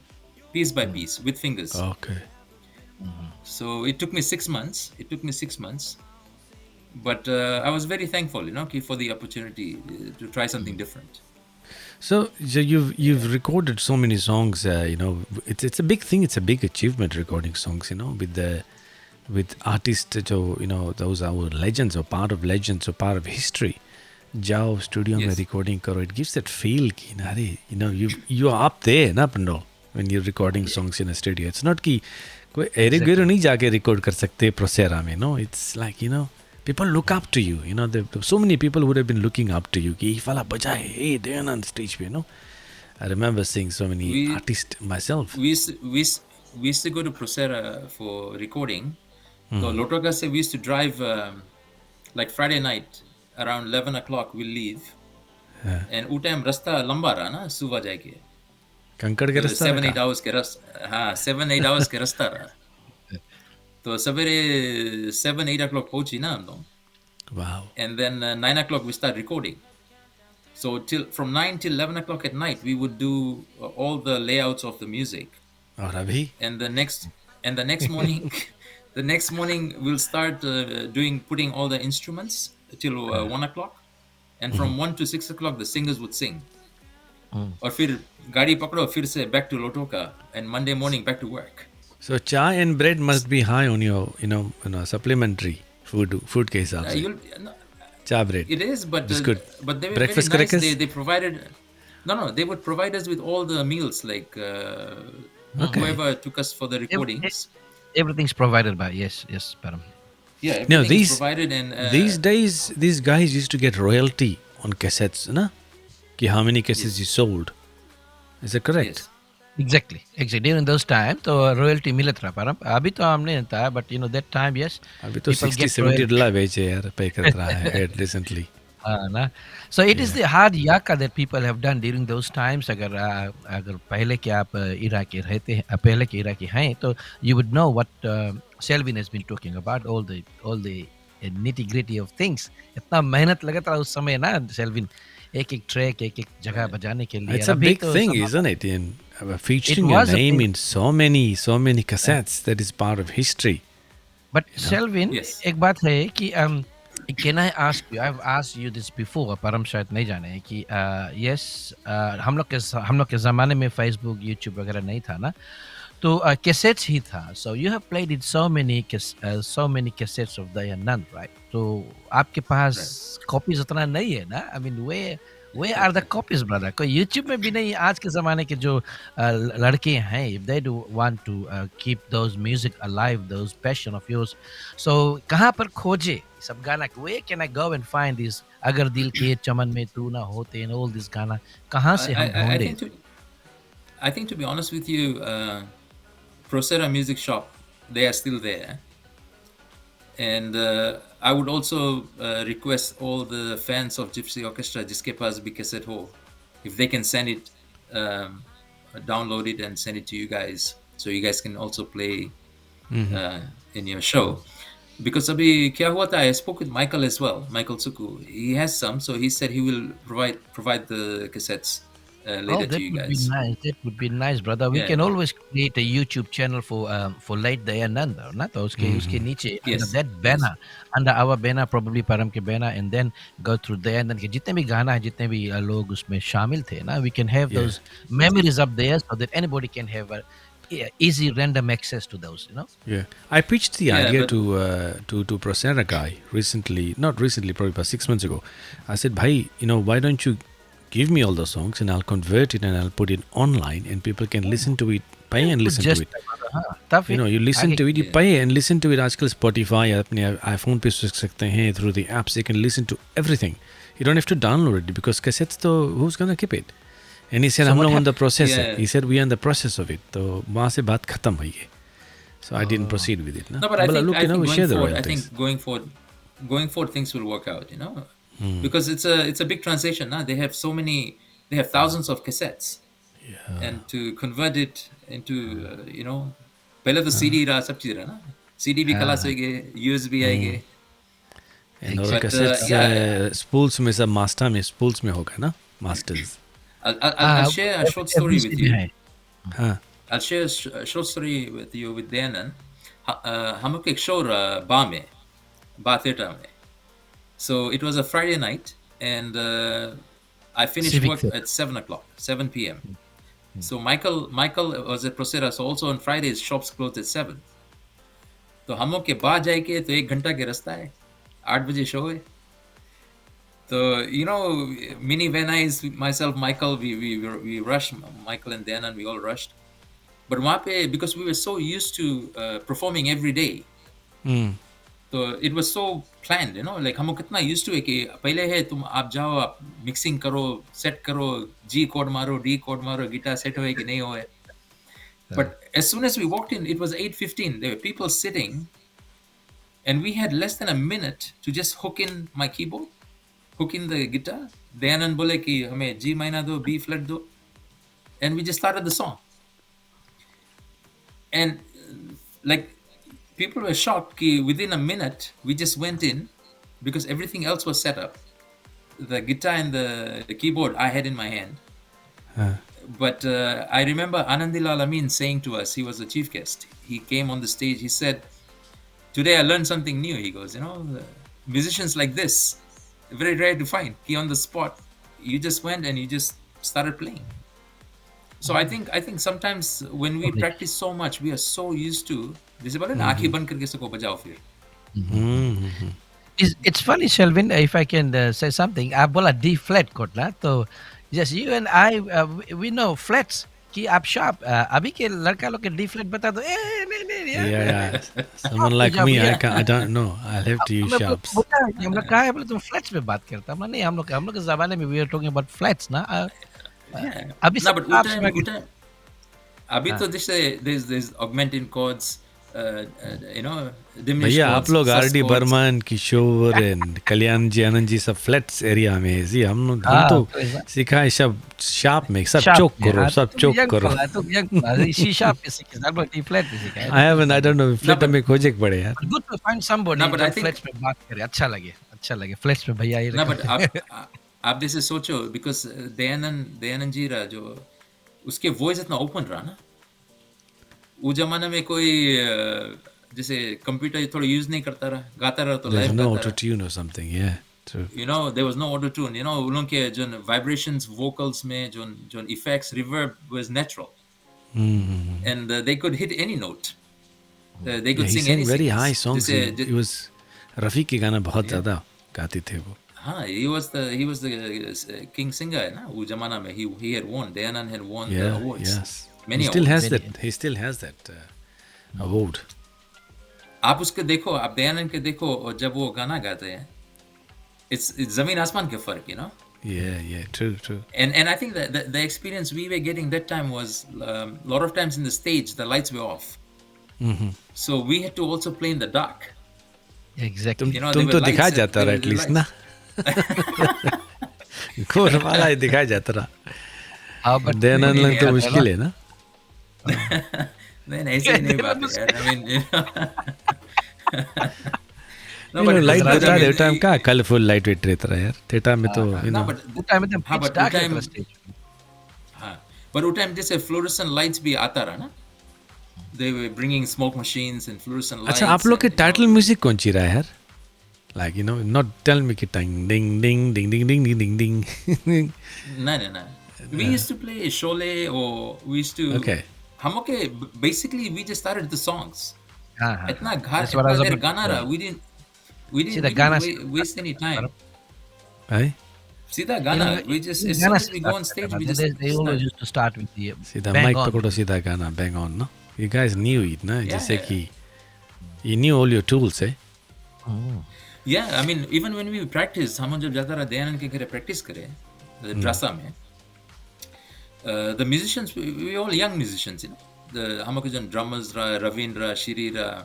piece by piece with fingers. Okay. So it took me 6 months. But I was very thankful, you know, for the opportunity to try something different. So you've recorded so many songs, you know, it's a big thing, it's a big achievement recording songs, you know, with artists, जो, you know, those are legends or part of legends or part of history. जाओ studio में Yes. Recording करो, it gives that feel कि ना, अरे, you know, you are up there ना पंडो when you're recording songs in a studio. It's not कि कोई Eric गेरो नहीं जाके रिकॉर्ड कर सकते प्रोसेरा में, no, it's like, you know, people look up to you, you know, so many people would have been looking up to you कि ये वाला बजाए, hey, they're on stage पे, you know. I remember seeing so many artists myself. We used to go to Procera for recording. So Lotoka said we used to drive like Friday night around 11 o'clock we'll leave. And उस time रास्ता लंबा रहा ना सुबह जाके, कंकड़ के रास्ता 7-8 hours के रास्ता, हाँ 7-8 hours के रास्ता रहा. तो सवेरे 7-8 o'clock पहुंची ना हम लोग. Wow. And then 9 o'clock we start recording. So from 9 till 11 o'clock at night we would do all the layouts of the music. और अभी And the next morning the next morning we'll start putting all the instruments till 1 o'clock, and from 1 to 6 o'clock the singers would sing. और फिर गाड़ी पकड़ो, फिर से back to Lotoka, and Monday morning back to work. so chai and bread must be high on your, you know, supplementary food के हिसाब से. No, Chai bread. it is, but It's good. but they were Breakfast very nice. crackers? They provided they would provide us with all the meals, like whoever took us for the recordings. Everything's provided by, yes, Param. Yeah, No, everything is provided, and these days these guys used to get royalty on cassettes, ना, कि how many cassettes you sold. Is that correct? yes. Exactly. During those times, तो royalty मिलत रहा परम. अभी तो हमने नहीं था, but you know that time, yes. अभी तो people get $60-70 royalty. बेचे यार, पे कर रहा है recently. ना. So it is the hard yaka that people have done during those times. अगर पहले के आप इराकी रहते हैं, पहले के इराकी हैं, तो you would know what Shelvin has been talking about, all the nitty gritty of things. इतना मेहनत लगा था उस समय ना Shelvin, एक ट्रैक, एक जगह बजाने के लिए. It's a अभी big तो thing, सब- isn't it? In featuring It your was a name big- in so many cassettes, that is part of history. But Shelvin, Yes. एक बात है कि can I ask you? I've asked you this before, पर हम शायद नहीं जाने हैं कि yes, हम लोग के ज़माने में Facebook, YouTube वगैरह नहीं था ना, तो cassettes ही था. So you have played in so many cassettes of Dayanand, right? तो आपके पास copies उतना नहीं है ना? I mean, where are the copies, brother? कोई YouTube में भी नहीं. आज के ज़माने के जो लड़के हैं, if they do want to keep those music alive, those passion of yours, so कहाँ पर खोजे सब गाना? Where can I go and find this? अगर दिल के चमन में तू ना होते, and all this गाना कहाँ से हम I ढूंढे? think to be honest with you, Procera Music Shop, they are still there. And I would also request all the fans of Gypsy Orchestra, जिसके पास भी cassette हो, if they can send it, download it and send it to you guys, so you guys can also play in your show. Because abhi kya hua tha, I spoke with Michael as well, Michael Suku. He has some, so he said he will provide the cassettes Oh, later to that you would be guys. nice. That would be nice, brother. We Yeah. can always create a YouTube channel for late Dayananda, na? तो उसके नीचे under Yes. that banner, under our banner, probably परम के banner, and then go through Dayananda के जितने भी गाना है, जितने भी लोग उसमें शामिल थे, ना? We can have Yeah. those memories up there so that anybody can have a easy random access to those, you know. Yeah, I pitched the Yeah, idea but- to Prasanna guy recently, not recently, probably about 6 months ago. I said, "Bhai, why don't you give me all the songs and I'll convert it and I'll put it online and people can listen to it, pay and listen to it. हाँ, तब फिर You listen आगे to it, you Yeah. pay and listen to it. आजकल Spotify या अपने iPhone पे सुन सकते हैं through the apps. You can listen to everything. You don't have to download it because cassettes तो who's gonna keep it? And he said, So हम what लोग on the process है. Yeah. He said, we are in the process of it. तो वहाँ से बात खत्म हुई है. So I didn't proceed with it. No, but I But think, look, I think we going share the forward, I royalties. think going forward, things will work out. Because it's a big transition. Nah? They have thousands of cassettes, and to convert it into पहले तो CD रहा सब चीज रहा ना. CD भी खलास हो गए, USB आएंगे. And all But, cassettes spools में सब spools में होगा ना, masters. I'll share a short story with you. हाँ. I'll share a short story with you with Dayanan. हम लोग एक show रहा बा में, बा theatre में. So it was a Friday night, and I finished Civic work Theatre. at 7 p.m. So Michael was a processor, so also on Fridays shops closed at 7. तो हम लोग के बाद जाएंगे तो 1 घंटा के रास्ता है, 8 बजे शो है. So mini Venice, myself, Michael, we rushed, Michael and Dan, and we all rushed. But वहाँ पे, because we were so used to performing every day, तो it was so planned, like हम लोग कितना used to है कि पहले है तुम आप जाओ, आप mixing करो, set करो, G chord मारो, D chord मारो, guitar set होए कि नहीं होए. But as soon as we walked in, it was 8:15. There were people sitting, and we had less than a minute to just hook in my keyboard, hook in the guitar. Dayanand बोले कि हमें G minor दो, B flat दो, and we just started the song. And like people were shocked कि within a minute we just went in, because everything else was set up. The guitar and the keyboard I had in my hand. But I remember Anandilal Amin saying to us, he was the chief guest. He came on the stage, he said, "Today I learned something new." He goes, musicians like this, very rare to find. He on the spot, you just went and you just started playing. So I think sometimes when we practice so much, we are so used to this. आँखें बंद करके इसको बजाओ फिर. It's funny, Shelvin, if I can say something. आप बोला D flat chord ना, तो yes, you and I we know flats कि आप sharp. अभी के लड़का लोग के D flat बता दो, नहीं. Yeah. Someone like me, I don't know. I'll have to use sharps. हम लोग कहा है बोले तुम flats पे बात करता. हम लोग नहीं, हम लोग के ज़माने में we are talking about flats ना. अभी No, सब but आप उतना अभी तो जैसे there's augmented chords, diminished भैया chords, आप लोग sus R.D. chords. Burman, Kishore and कल्याण जी, आनंद जी सब फ्लैट्स एरिया में है जी. हम तो सीखा है सब शार्प में, सब चोक करो, सब चोक करो. शीशा पे सीखे, सब D flat पे सीखा है. I don't know, फ्लैट में खोजे पड़े यार. Good to find somebody No, but that I think- flats पे बात करे. अच्छा लगे flats पे भैया ये ना रखो. बट आप जैसे सोचो, बिकॉज दयानंद जी रहा जो उसके वॉइस इतना ओपन रहा ना, वो जमाने में कोई जैसे कंप्यूटर थोड़ा यूज नहीं करता रहा, गाता रहा तो There's लाइव no गाता auto tune or something. Yeah, true. रहा. there was no auto tune. उन लोगों के जो vibrations vocals में जो effects, reverb was natural, and they could hit any note. They could He sing sang any very high songs. जैसे He was Rafi के गाना बहुत ज़्यादा गाते थे वो. हाँ, he was the king singer है ना वो जमाना में. He had won. Dayanand had won the Yeah, awards. yes. Many He still awards. has that. He still has that award. आप उसके देखो, आप दयानंद के देखो, और जब वो गाना गाते हैं, it's जमीन आसमान के फर्क. Yeah, true. And I think that the experience we were getting that time was a lot of times in the stage the lights were off, so we had to also play in the dark. Exactly. there तुम were तो lights दिखा and जाता there रहा were at least lights. ना. Core वाला ही दिखा जाता रहा. हाँ, but दयानंद लंग तो yeah, मुश्किल है ना. नहीं नहीं ऐसे नहीं बात है यार. I mean, no, You but know, it was light good. I बता दे mean, टाइम का कलरफुल लाइट वेट रहता है यार. थिएटर में तो you no, know. but वो टाइम में तो हाँ, pitch but dark वो रहता time, stage. हाँ, but वो time जैसे fluorescent lights भी आता रहा ना. They were bringing smoke machines and fluorescent lights. अच्छा आप लोग के and, you know, title music कौन सी रहा है यार? Like you know, not tell me कि ding ding ding ding ding ding ding ding ding. No. We used to play Sholay, or we used to. Okay. हम okay, basically we just started the songs. हाँ. इतना That's what I इतना was there about गाना to रहा. say. We didn't सीधा गाना waste any time. Right? सीधा गाना. We just as soon as we go on stage, we just they always start. used to start with the सीधा bang mic on. पकड़ो सीधा गाना bang on ना. You guys knew it ना जैसे yeah. कि you knew all your tools eh? Yeah, I mean, even when we practice, हम जब जाता रहा दयानंद के घर practice करे, ड्रासा में, the musicians, we all young musicians, you know. The हम के जो drummers रहा, Ravindra, Shiri रहा,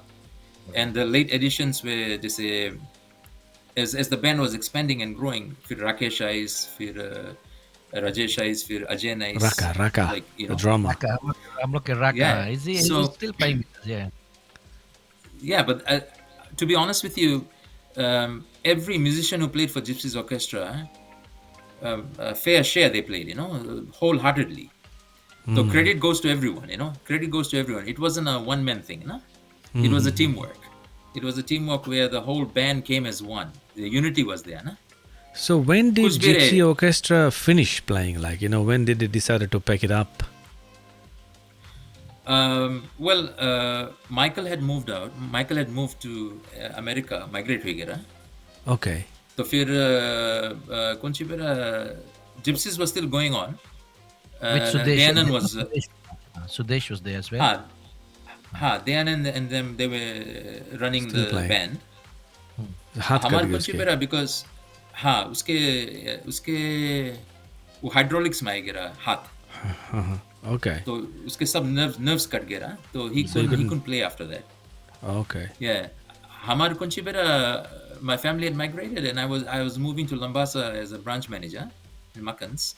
and the late additions were जैसे as the band was expanding and growing, फिर राकेश आइस, फिर राजेश आइस, फिर Ajay ice, Raka, like you the know. drummer. Raka, I'm looking Raka. Yeah, Is he? so- He's still playing with us, yeah. Yeah, but to be honest with you, every musician who played for Gypsies Orchestra, a fair share they played, you know, wholeheartedly. So credit goes to everyone, you know. Credit goes to everyone. It wasn't a one-man thing, you know. It was a teamwork. It was a teamwork where the whole band came as one. The unity was there, no? So when did Kuch bhi Gypsy rahe. Orchestra finish playing? Like you know, when did they decide to pack it up? Michael had moved out. Michael had moved to America, migrate हो गया. Okay. तो फिर कौन सी फिर Gypsies was still going on. With Sudesh. Dayanand was Sudesh was there as well. Dayanand and them, they were running Still the playing. band. हाथ cut हमारे गए कौन सी उसके. फिर because उसके वो hydraulics में आ गया हाथ. Okay. तो उसके सब nerves कट गया. तो he couldn't play after that. Okay. Yeah, हमारे कौन सी फिर my family had migrated and I was moving to Lambasa as a branch manager in Makkans.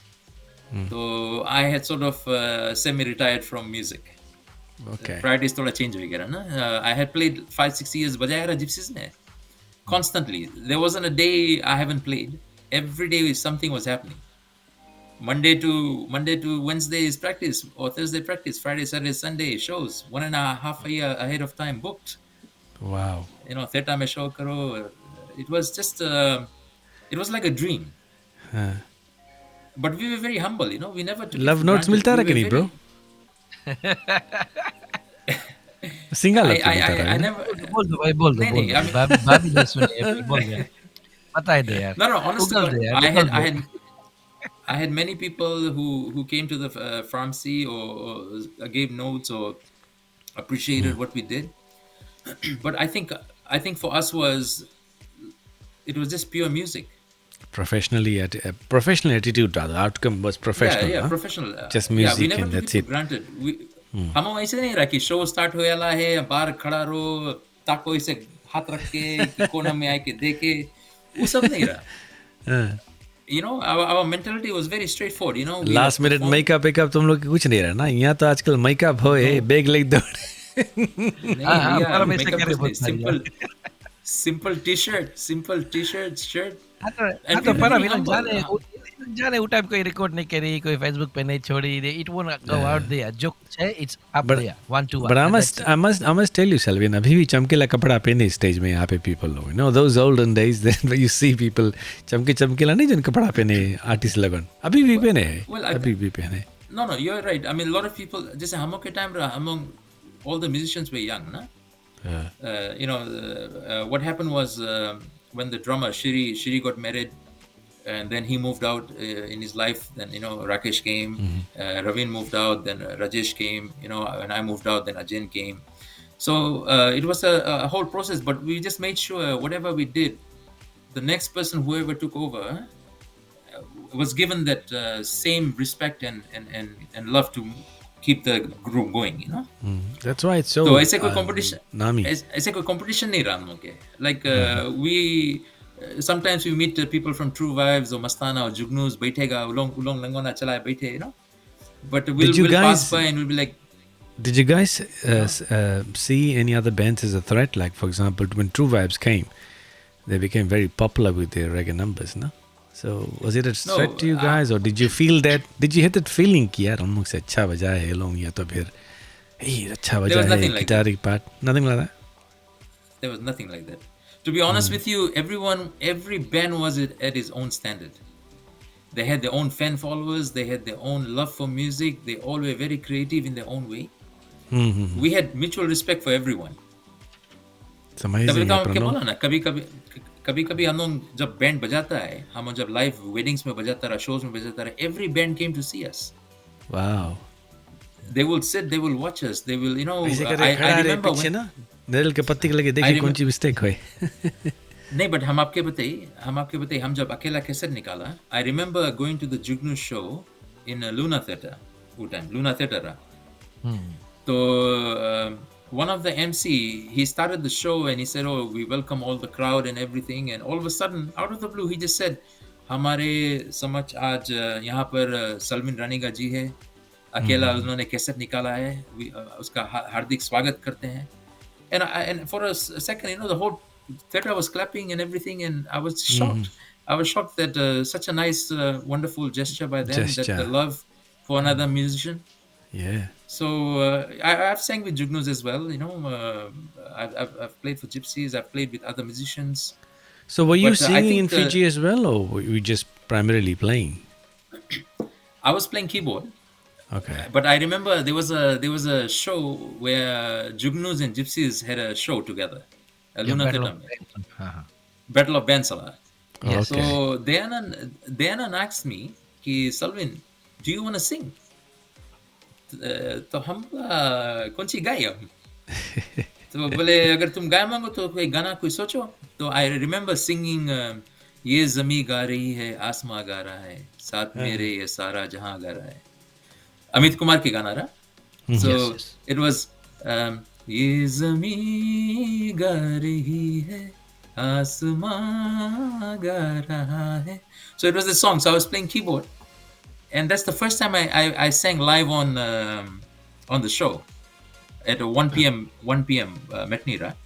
So I had sort of semi-retired from music. Okay. Priorities थोड़ा change हो गया ना. I had played 5-6 years बजाया रहा Gypsies ने. Constantly. There wasn't a day I haven't played. Every day something was happening. Monday to Wednesday is practice, or Thursday practice, Friday, Saturday, Sunday shows. 1.5 a year ahead of time booked. Wow. You know, theatre में show करो. It was just it was like a dream. हाँ. But we were very humble, you know. We never took it Love for notes granted. मिलता We रहा कि were नहीं bro? Single I, लग I, मिलता I, रहा I है. never. बोल दो भाई बोल दो नहीं, बोल नहीं, दो I mean- भाभी ने सुने बोल दे बता दे यार No, honestly, Google दे यार, I Google had, I they. had, I had many people who came to the pharmacy or gave notes or appreciated what we did. But I think for us it was just pure music. Professional attitude rather. Outcome was professional. Yeah, huh? professional. Just Yeah, music we never and took that's it it. for granted. हम ऐसे नहीं रहा कि show start हो वाला है बाहर खड़ा रहो ताको इसे हाथ रख के कि कोना में आके देखे वो सब नहीं रहा. हाँ. You know, our mentality was very straightforward. You know, we last were minute perform- makeup तुम लोग के कुछ नहीं रहा ना. यहाँ तो आजकल मेकअप हो बैग लेके दौड़े. नहीं, हाँ, yeah, पर हम ऐसे makeup करे was बहुत सारी simple t-shirt, shirt. हाँ तो And we were पर very हम humble. जाने वो टाइम कोई रिकॉर्ड नहीं करी कोई फेसबुक पे नहीं छोड़ी it won't go out there जो कुछ है it's up But- there 1 to 1 But I must tell you, Selvin, अभी भी चमकीला कपड़ा पहने स्टेज में यहाँ पे people लोग. You know those olden days then where you see people चमकीला नहीं जिन कपड़ा पहने आर्टिस्ट लगन. अभी भी पहने हैं. Well, I- अभी भी पहने. No, you're right. I mean, a lot of people. जैसे हम लोग के time रहा, among all the musicians were young, na? You know, what happened was when the drummer Shiri got married, and then he moved out in his life. Then you know Rakesh came, Ravin moved out, then Rajesh came. You know, when I moved out, then Ajay came. So it was a whole process. But we just made sure whatever we did, the next person, whoever took over, was given that same respect and love to keep the group going. You know. That's why it's so. तो ऐसे कोई competition नामी. ऐसे कोई competition नहीं रहा हम लोग के. Like we sometimes we meet people from True Vibes or Mastana or Jugnus बैठेगा उलोंग लंगोना चलाए बैठे, you know. But we'll you pass guys- by and we'll be like, Did you guys see any other bands as a threat? Like, for example, when True Vibes came, they became very popular with their reggae numbers, no? So, was it a threat to you guys, or did you feel that? Did you hit that feeling कि यार हम लोग से अच्छा बजा है लोग या तो फिर अच्छा बजा है guitar part? Nothing like that. There was nothing like that. To be honest with you, every band was at his own standard. They had their own fan followers. They had their own love for music. They all were very creative in their own way. We had mutual respect for everyone. It's amazing. कभी कभी हम लोग जब band बजाता है, हम जब live weddings में बजाता रहा, शोज में बजाता रहा, every band came to see us. Wow. They will sit, they will watch us, they will, I remember when नारियल के पत्ती के लगे देखिए कौन सी मिस्टेक हुई. नहीं, but हम आपके बताइए हम जब अकेला कैसेट निकाला, I remember going to the Jugnu show in Luna Theatre, Luna Theatre. So one of the MC, he started the show and he said, "Oh, we welcome all the crowd and everything." And all of a sudden, out of the blue, he just said, "हमारे समझ आज यहाँ पर सलविन रानीगा जी है, अकेला उन्होंने cassette निकाला है, उसका हार्दिक स्वागत करते हैं." And for a second, the whole theater was clapping and everything, and I was shocked. I was shocked that such a nice, wonderful gesture by them, that the love for another musician. Yeah. So I've sang with Jugnus as well. I've played for Gypsies. I've played with other musicians. So were you singing in Fiji as well, or were you just primarily playing? I was playing keyboard. Okay. But I remember there was a show where Jugnus and Gypsies had a show together. Luna Theatre. Battle of Bansala. Okay. So Dayanan asked me, "Ki Salvin, do you want to sing?" तो हम कौन सी गाए हम? तो बोले अगर तुम गाए मांगो तो कोई गाना कोई सोचो. तो I remember singing ये ज़मीं गा रही है, आसमां गा रहा है, साथ मेरे ये सारा जहां गा रहा है. अमित कुमार की गाना रहा. So it was ये ज़मीं गा रही है, आसमां गा रहा है. So it was the song. So I was playing keyboard. And that's the first time I sang live on the show at 1 p.m. matinee, right?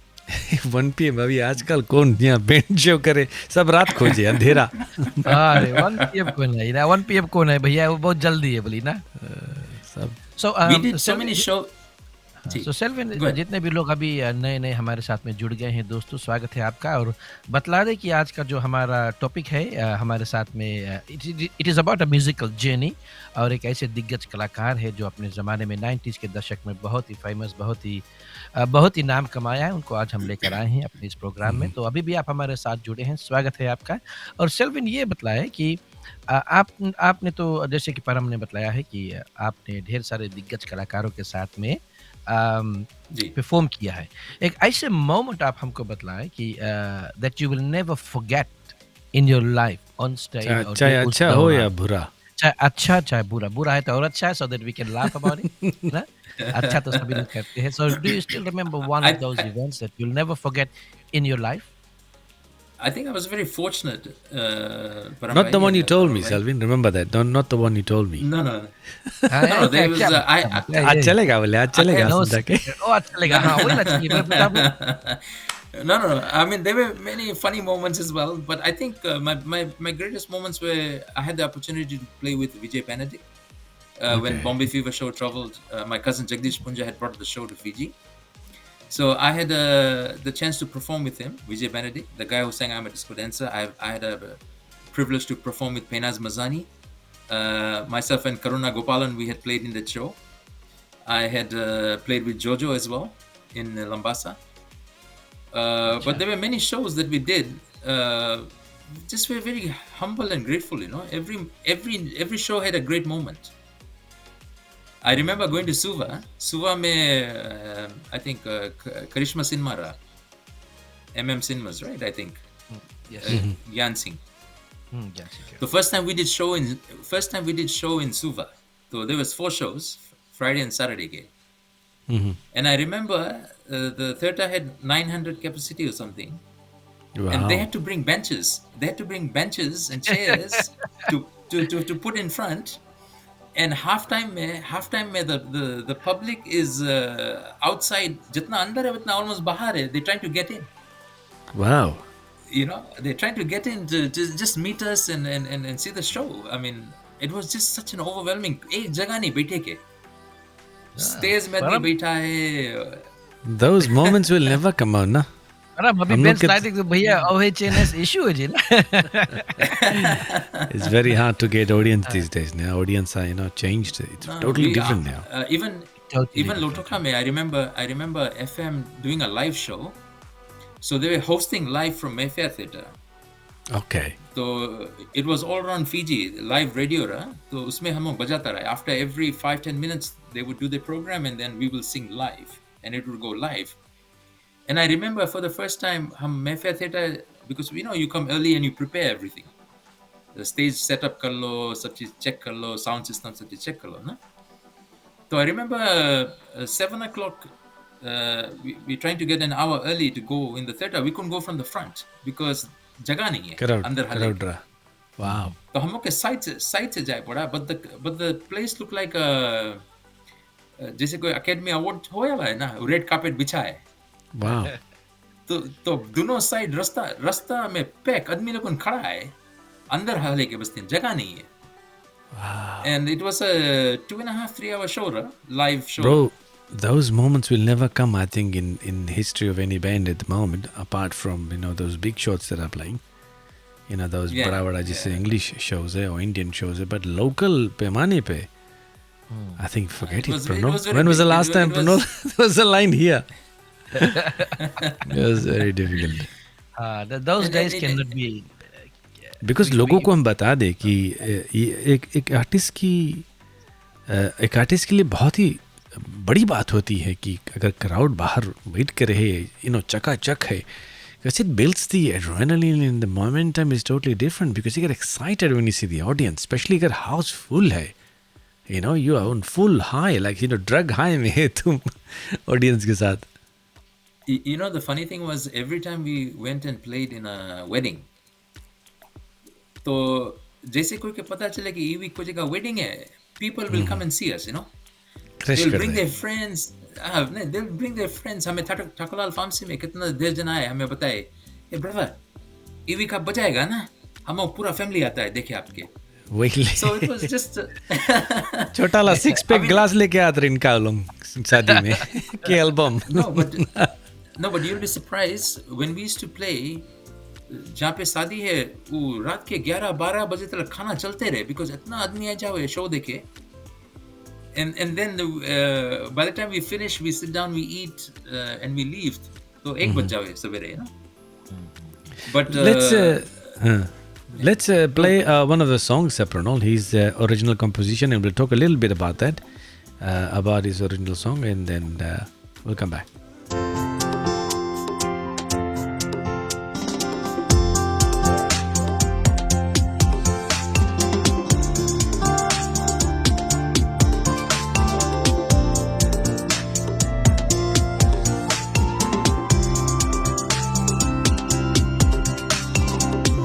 1 p.m. अभी आजकल कौन यहाँ बैंड शो करे, सब रात खोजे अंधेरा. अरे 1 p.m. कौन है ना, 1 p.m. कौन है भैया, वो बहुत जल्दी है बोली ना सब. So we did so many shows. तो सेल्विन, जितने भी लोग अभी नए नए हमारे साथ में जुड़ गए हैं दोस्तों, स्वागत है आपका. और बतला दें कि आज का जो हमारा टॉपिक है, हमारे साथ में it is about a musical journey, और एक ऐसे दिग्गज कलाकार है जो अपने ज़माने में 90s के दशक में बहुत ही फेमस, बहुत ही नाम कमाया है. उनको आज हम लेकर आए हैं अपने इस प्रोग्राम में. तो अभी भी आप हमारे साथ जुड़े हैं, स्वागत है आपका. और सेल्विन ये बतलाया कि आपने तो जैसे कि परम ने बतलाया है कि आपने ढेर सारे दिग्गज कलाकारों के साथ में परफॉर्म किया है. एक ऐसे मोमेंट आप हमको बतलाएं कि that you will never forget in your life on stage. चाहे अच्छा हो या बुरा, चाहे अच्छा चाहे बुरा है तो और अच्छा है, so that we can laugh about it ना. अच्छा तो सभी लोग करते हैं. So do you still remember one of those events that you will never forget in your life? I think I was very fortunate. Not the one you told me, Selvin. Remember that. Not the one you told me. No. No, there was. आज चलेगा बोले, आज चलेगा सुनता के. आज चलेगा. हाँ, वही ना चाहिए. No. I mean, there were many funny moments as well, but I think my greatest moments were I had the opportunity to play with Vijay Benedict when Bombay Fever show traveled. My cousin Jagdish Punja had brought the show to Fiji. So I had the chance to perform with him, Vijay Benedict, the guy who sang I'm a Disco Dancer. I had a privilege to perform with Penaz Mazani. Myself and Karuna Gopalan, we had played in that show. I had played with Jojo as well in Lambasa. But there were many shows that we did. Just were very humble and grateful, Every show had a great moment. I remember going to Suva mein, I think Karishma Sinmara, MM Cinemas, right? I think. Yes. Gyan Singh. Yes. The first time we did show in Suva. So there was 4 shows, Friday and Saturday game. And I remember the theater had 900 capacity or something. Wow. And they had to bring benches. They had to bring benches and chairs to put in front. And halftime में the public is outside. जितना अंदर है उतना almost बाहर है. They're trying to get in. Wow. You know, they're trying to get in to just meet us and see the show. I mean, it was just such an overwhelming. एक जगह नहीं बैठे के. Stairs में नहीं बैठा है. Those moments will never come out, na? अरे अभी हम बेन लोग के- स्लाइडिंग तो भैया OHNS इशू है जी ना. It's very hard to get audience these days. Now audience are changed. It's totally We different are, now. Even Totally Lotoka में I remember FM doing a live show. So they were hosting live from Mayfair Theatre. Okay. So it was all around Fiji, live radio रहा. तो उसमें हम लोग बजाता रहा. After every 5-10 minutes, they would do the program and then we will sing live, and it would go live. And I remember for the first time, हम Mayfair Theatre, because you come early and you prepare everything. The stage setup कर लो, सब चीज check कर लो, sound system सब चीज check कर लो ना. So I remember 7 o'clock. We're trying to get an hour early to go in the theatre. We couldn't go from the front because जगह नहीं है Crowd. अंदर हाले. Crowd रहा. Wow. तो हम लोग के साइड से जाए पड़ा. But the place looked like जैसे कोई अकेडमी अवार्ड हो या है ना, रेड कार्पेट बिछा है. Wow. तो दोनों साइड रास्ता में पैक आदमी लोग खड़ा है. अंदर हाले के बस्ती जगह नहीं है. And it was a 2.5-3 hour show, live show. Bro, those moments will never come, I think, in history of any band at the moment, apart from, those big shots that are playing. Those Yeah, bada जैसे English shows or Indian shows, but local पैमाने पे, I think forget it, was- Pranol. it was very When was the big. last It time, was- Pranol? There was a line here. It was very difficult. those And- days and- cannot be. Because लोगों को हम बता दें कि ये एक artist के लिए बहुत ही बड़ी बात होती है कि अगर क्राउड बाहर वेट कर रहे चकाचक है, because it builds the adrenaline in the momentum is totally different because you get excited when you see the audience, especially अगर house full है, you are on full high, like drug high में है तुम audience के साथ. The funny thing was every time we went and played in a wedding, तो जैसे कोई के पता चले कि ये वीक को जगह wedding है, people will come and see us, Crush they'll कर bring रहे their हैं. friends. They'll bring their friends. हमें ठाकुरलाल फार्मेसी में कितना देर जना है, हमें बताए, hey brother, ये वीक आप बजाएगा ना, हम पूरा फैमिली आता है देखे आपके. वही So it was just छोटा ला 6-pack ग्लास लेके आते रहे इनका लोग शादी में के album. No, but you'll be surprised when we used to play. जहाँ पे शादी है वो रात के 11-12 बजे तक खाना चलते रहे because इतना आदमी आ जाओ शो देखे. And then by the time we finish, we sit down, we eat, and we leave. तो 1 बज जाओ सवेरे, But let's play one of the songs, Pranol. His original composition, and we'll talk a little bit about that, about his original song, and then we'll come back.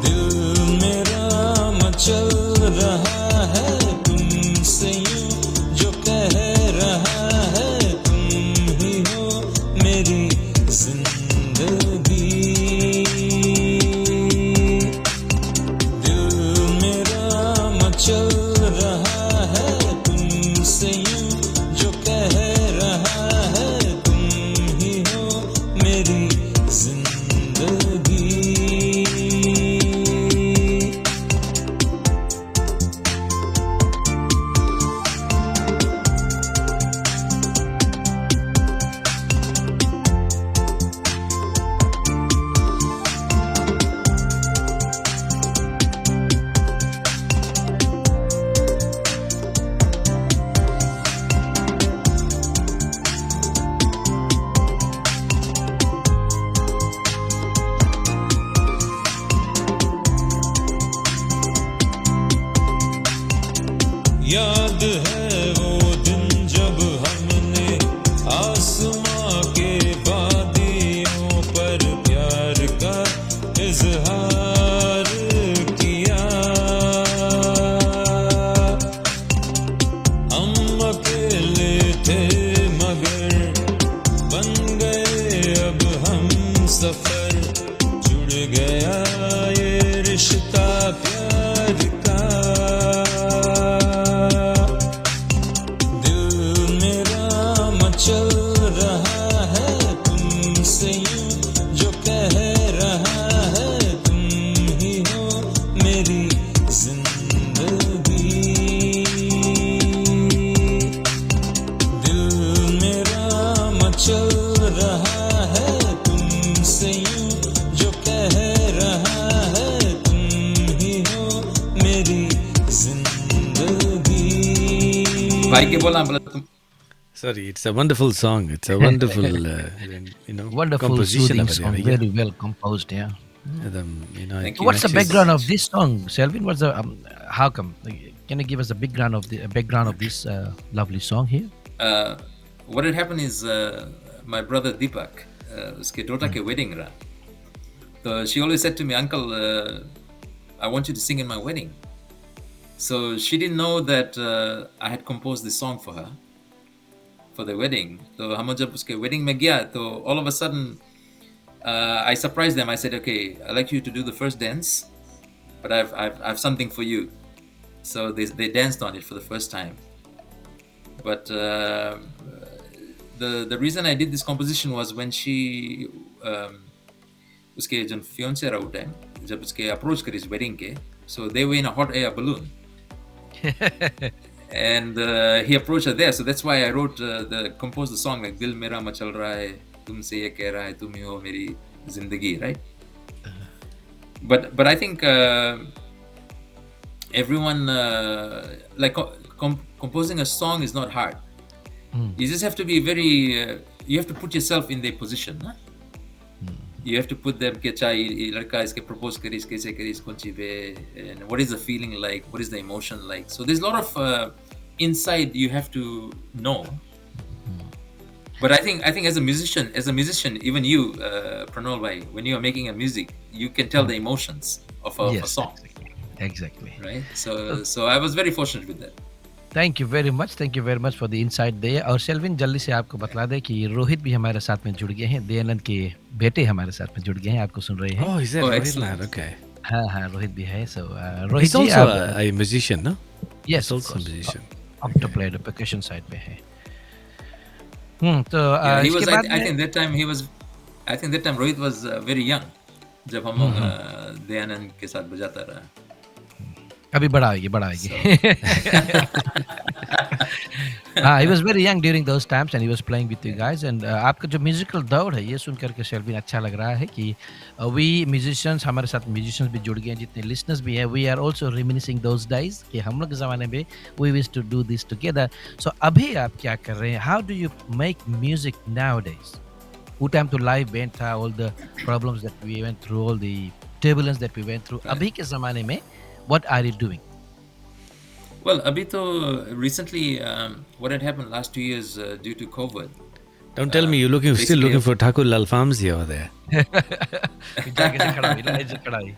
दिल मेरा मचल रहा है तुमसे यूं, जो कह रहा है तुम ही हो मेरी जिंदगी. दिल मेरा मचल रहा है तुमसे यूं, जो कह रहा है तुम ही हो मेरी जिंदगी. याद है वो दिन जब हमने आसमां के वादियों पर प्यार का इजहार किया. सफर जुड़ गया ये रिश्ता प्यार का दिल मेरा मचल रहा है तुमसे यूं जो कह रहा है तुम ही हो मेरी जिंदगी दिल मेरा मचल रहा है तुमसे यूं जो कह रहा है तुम ही हो मेरी जिंदगी भाई के बोला बोला तुम Sorry, it's a wonderful song. It's a wonderful, Wonderful, composition soothing of it. song. Very well composed, yeah. Thank you. What's the actually- background of this song, Selvin? What's the how come? Can you give us the background of this lovely song here? What had happened is my brother Deepak, uske daughter ke wedding ra. So she always said to me, Uncle, I want you to sing in my wedding. So she didn't know that I had composed this song for her for the wedding. So हम जब उसके wedding में गया, तो all of a sudden I surprised them. I said, okay, I'd like you to do the first dance, but I've something for you. So they danced on it for the first time. But the reason I did this composition was when she उसके जब fiance रहा उठे, जब उसके approach करी इस wedding के, so they were in a hot air balloon. And he approached her there, so that's why I wrote composed the song like दिल मेरा मचल रहा है तुमसे ये कह रहा है तुम ही हो मेरी जिंदगी, right? But I think everyone like composing a song is not hard. You just have to be very you have to put yourself in their position, huh? You have to put them कि अच्छा ये लड़का इसके propose करी इसके ऐसे करी इसको पे, and what is the feeling like, what is the emotion like. So there's a lot of insight you have to know. But I think as a musician, even you, Pranol bhai, when you are making a music, you can tell the emotions of a song, Exactly. right? So I was very fortunate with that. Thank you very much for the insight there. और Selvin जल्दी से आपको बतला दे कि रोहित भी हमारे साथ में जुड़ गए हैं, दयानंद के बेटे हमारे साथ में जुड़ गए हैं, आपको सुन रहे हैं. Oh, is that Oh, right? excellent. Okay. हाँ रोहित भी है. So रोहित He's जी also आप a musician, no? yes, He's also a musician. up to play the percussion side पे है. तो Yeah, he इसके was. बाद I think that time he was. I think that time Rohit was very young. जब हम लोग दयानंद के साथ बजाता रहा. अभी बड़ा आएगी. He was very young during those times and he was playing with you guys. And आपका जो म्यूजिकल दौर है ये सुन करके सेल्विन अच्छा लग रहा है कि we musicians, हमारे साथ musicians भी जुड़ गए हैं, जितने listeners भी हैं, we are also reminiscing those days कि हम लोग के ज़माने में we used to do this together. So अभी आप क्या कर रहे हैं? How do you make music nowadays? वो टाइम तो लाइव बैंड था, all the problems that we went through, all the turbulence that we went through. अभी के ज़माने में what are you doing? Well, abhi to recently, what had happened last 2 years due to COVID. Don't tell me you're still basically- looking for Thakur Lal Farmsi over there. जाके खड़ा हुई.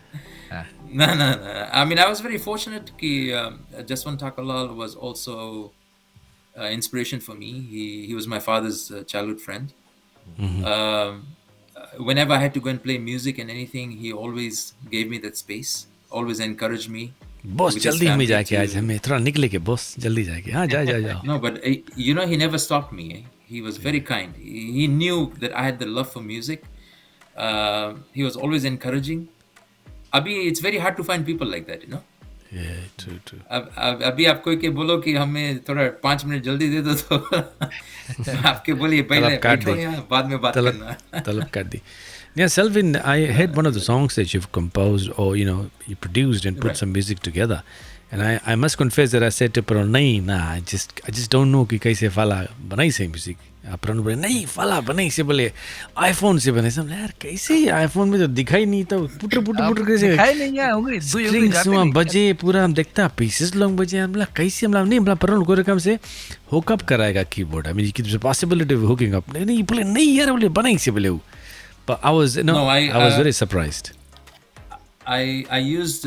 No. I mean, I was very fortunate कि Jaswant Thakurlal was also inspiration for me. He was my father's childhood friend. Whenever I had to go and play music and anything, he always gave me that space, always encouraged me. Boss with his जल्दी हमें family जाके to- आज हमें थोड़ा निकले के boss जल्दी जाके हाँ जाओ. No, but you know, he never stopped me. He was very kind. He knew that I had the love for music. He was always encouraging. Abhi, it's very hard to find people like that, you know. Yeah, true. अभी आपको के बोलो कि हमें थोड़ा 5 minute जल्दी दे दो तो आपके बोलिए पहले तलब काट बैठो दे. यहाँ बाद में बात करना. Talab Kaddi. Yeah, Selvin, I heard one of the songs that you've composed or you produced and put Right. some music together, and I must confess that I said to Pran, I just don't know कि कैसे फाला बनाई से music. Pran बोले नहीं फाला बनाई से बोले iPhone से बनाई से. यार कैसे iPhone में तो दिखाई नहीं तो पुटर कैसे दिखाई नहीं है होंगे स्ट्रिंग्स वहाँ बजे पूरा हम देखता पीसेस लोग बजे हम बोला कैसे हम नहीं बोला परन को रकम से हुकअप कराएगा keyboard. I mean it's a possibility of hooking up. नहीं बोले नहीं यार बोले बनाई से बोले. But I was I was very surprised. I used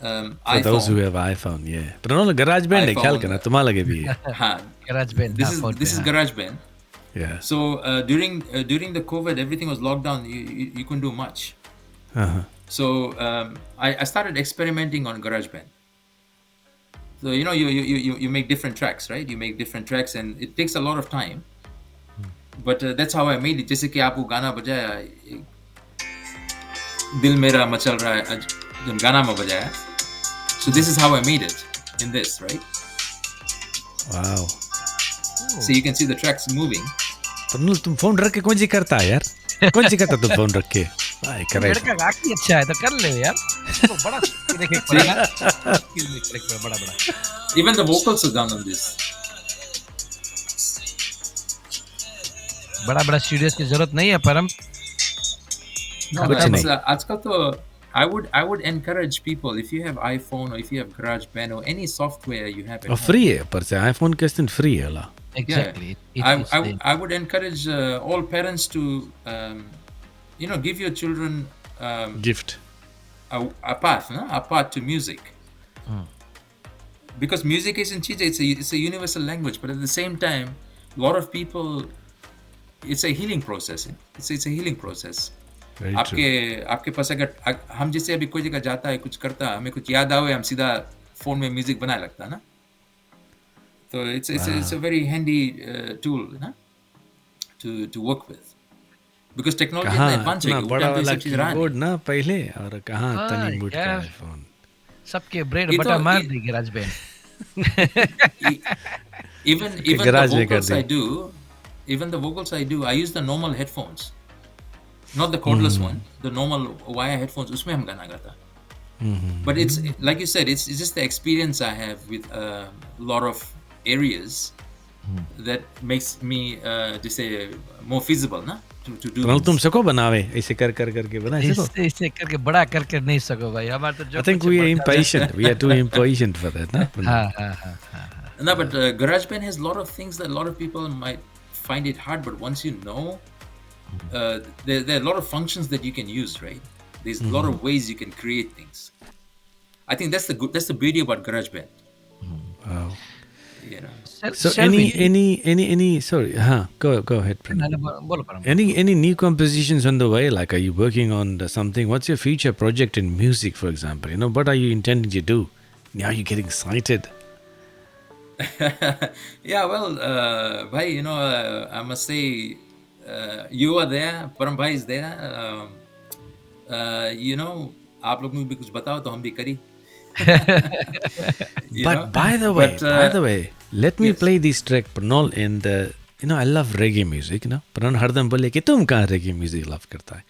For iPhone. those who have iPhone, but no, GarageBand है ख्याल करना तुम्हारा लगे भी है. हाँ, GarageBand. this is GarageBand. Yeah. So during the COVID, everything was locked down. You couldn't do much. Uh-huh. So I started experimenting on GarageBand. So you make different tracks, right? You make different tracks, and it takes a lot of time. But that's how I made it. जैसे कि आपको गाना बजाया, दिल मेरा मचल रहा है, जब गाना में बजाया. So this is how I made it in this, right? Wow. So you can see the tracks moving. प्रनल, तुम फोन रख के कौन सी करता है यार? कौन सी करता तुम फोन रख के? भाई करे. लड़का काफी अच्छा है, तो कर ले यार. इसको बड़ा देखे पड़ेगा. बड़ा. Even the vocals are done on this. बड़ा स्टूडियोज की जरूरत नहीं है परम. No, कुछ but नहीं. आजकल तो I would encourage people, if you have iPhone or if you have GarageBand or any software you have at और home. फ्री है पर से आईफोन के दिन फ्री है ला. Exactly. I would encourage all parents to give your children gift. a path to music. Because music isn't cheap, it's a universal language, but at the same time, a lot of people, it's a healing process. It's a healing process. Very true. आपके पास अगर हम जैसे अभी कोई जगह जाता है, कुछ करता है, हमें कुछ याद आवे, हम सीधा फोन में म्यूजिक बनाए लगता है ना. तो it's a very handy tool ना to work with. Because technology कहाँ इतना advanced है इतना कि बड़ा वो टाइम पे वाला सब चीज़ रहा कीबोर्ड नहीं. ना पहले, और कहाँ हाँ, तनी मुट का यार. आईफोन. सबके ब्रेड ये बटा तो- मार ये- दी GarageBand. Even garage the में कर vocals I do, I use the normal headphones, not the cordless one, the normal wire headphones. उसमें हम गाना गाता. But it's like you said, it's just the experience I have with a lot of areas that makes me just say more feasible ना to do. प्रनल, तुम this. सको बनावे ऐसे कर करके बना सको. इससे करके बड़ा करके नहीं सको भाई. हमारे तो जो I think कुछ we are बनता है- impatient. We are too impatient for that, ना? हाँ. No, but GarageBand has a lot of things that a lot of people might find it hard. But once you know, there are a lot of functions that you can use, right? There's a lot of ways you can create things. I think that's the beauty about GarageBand. Wow. You know. So any sorry, go ahead, Pranal. बोलो परम. Any new compositions on the way? Like, are you working on something? What's your future project in music, for example? What are you intending to do? Now you're getting excited. Yeah, well, bhai, I must say, you are there, Param bhai is there. आप लोग भी कुछ बताओ तो हम भी करी. But by the way, let me yes. play this track, Pranal, and I love reggae music. Pranal हरदम बोले कि तुम कहाँ reggae music love करता है.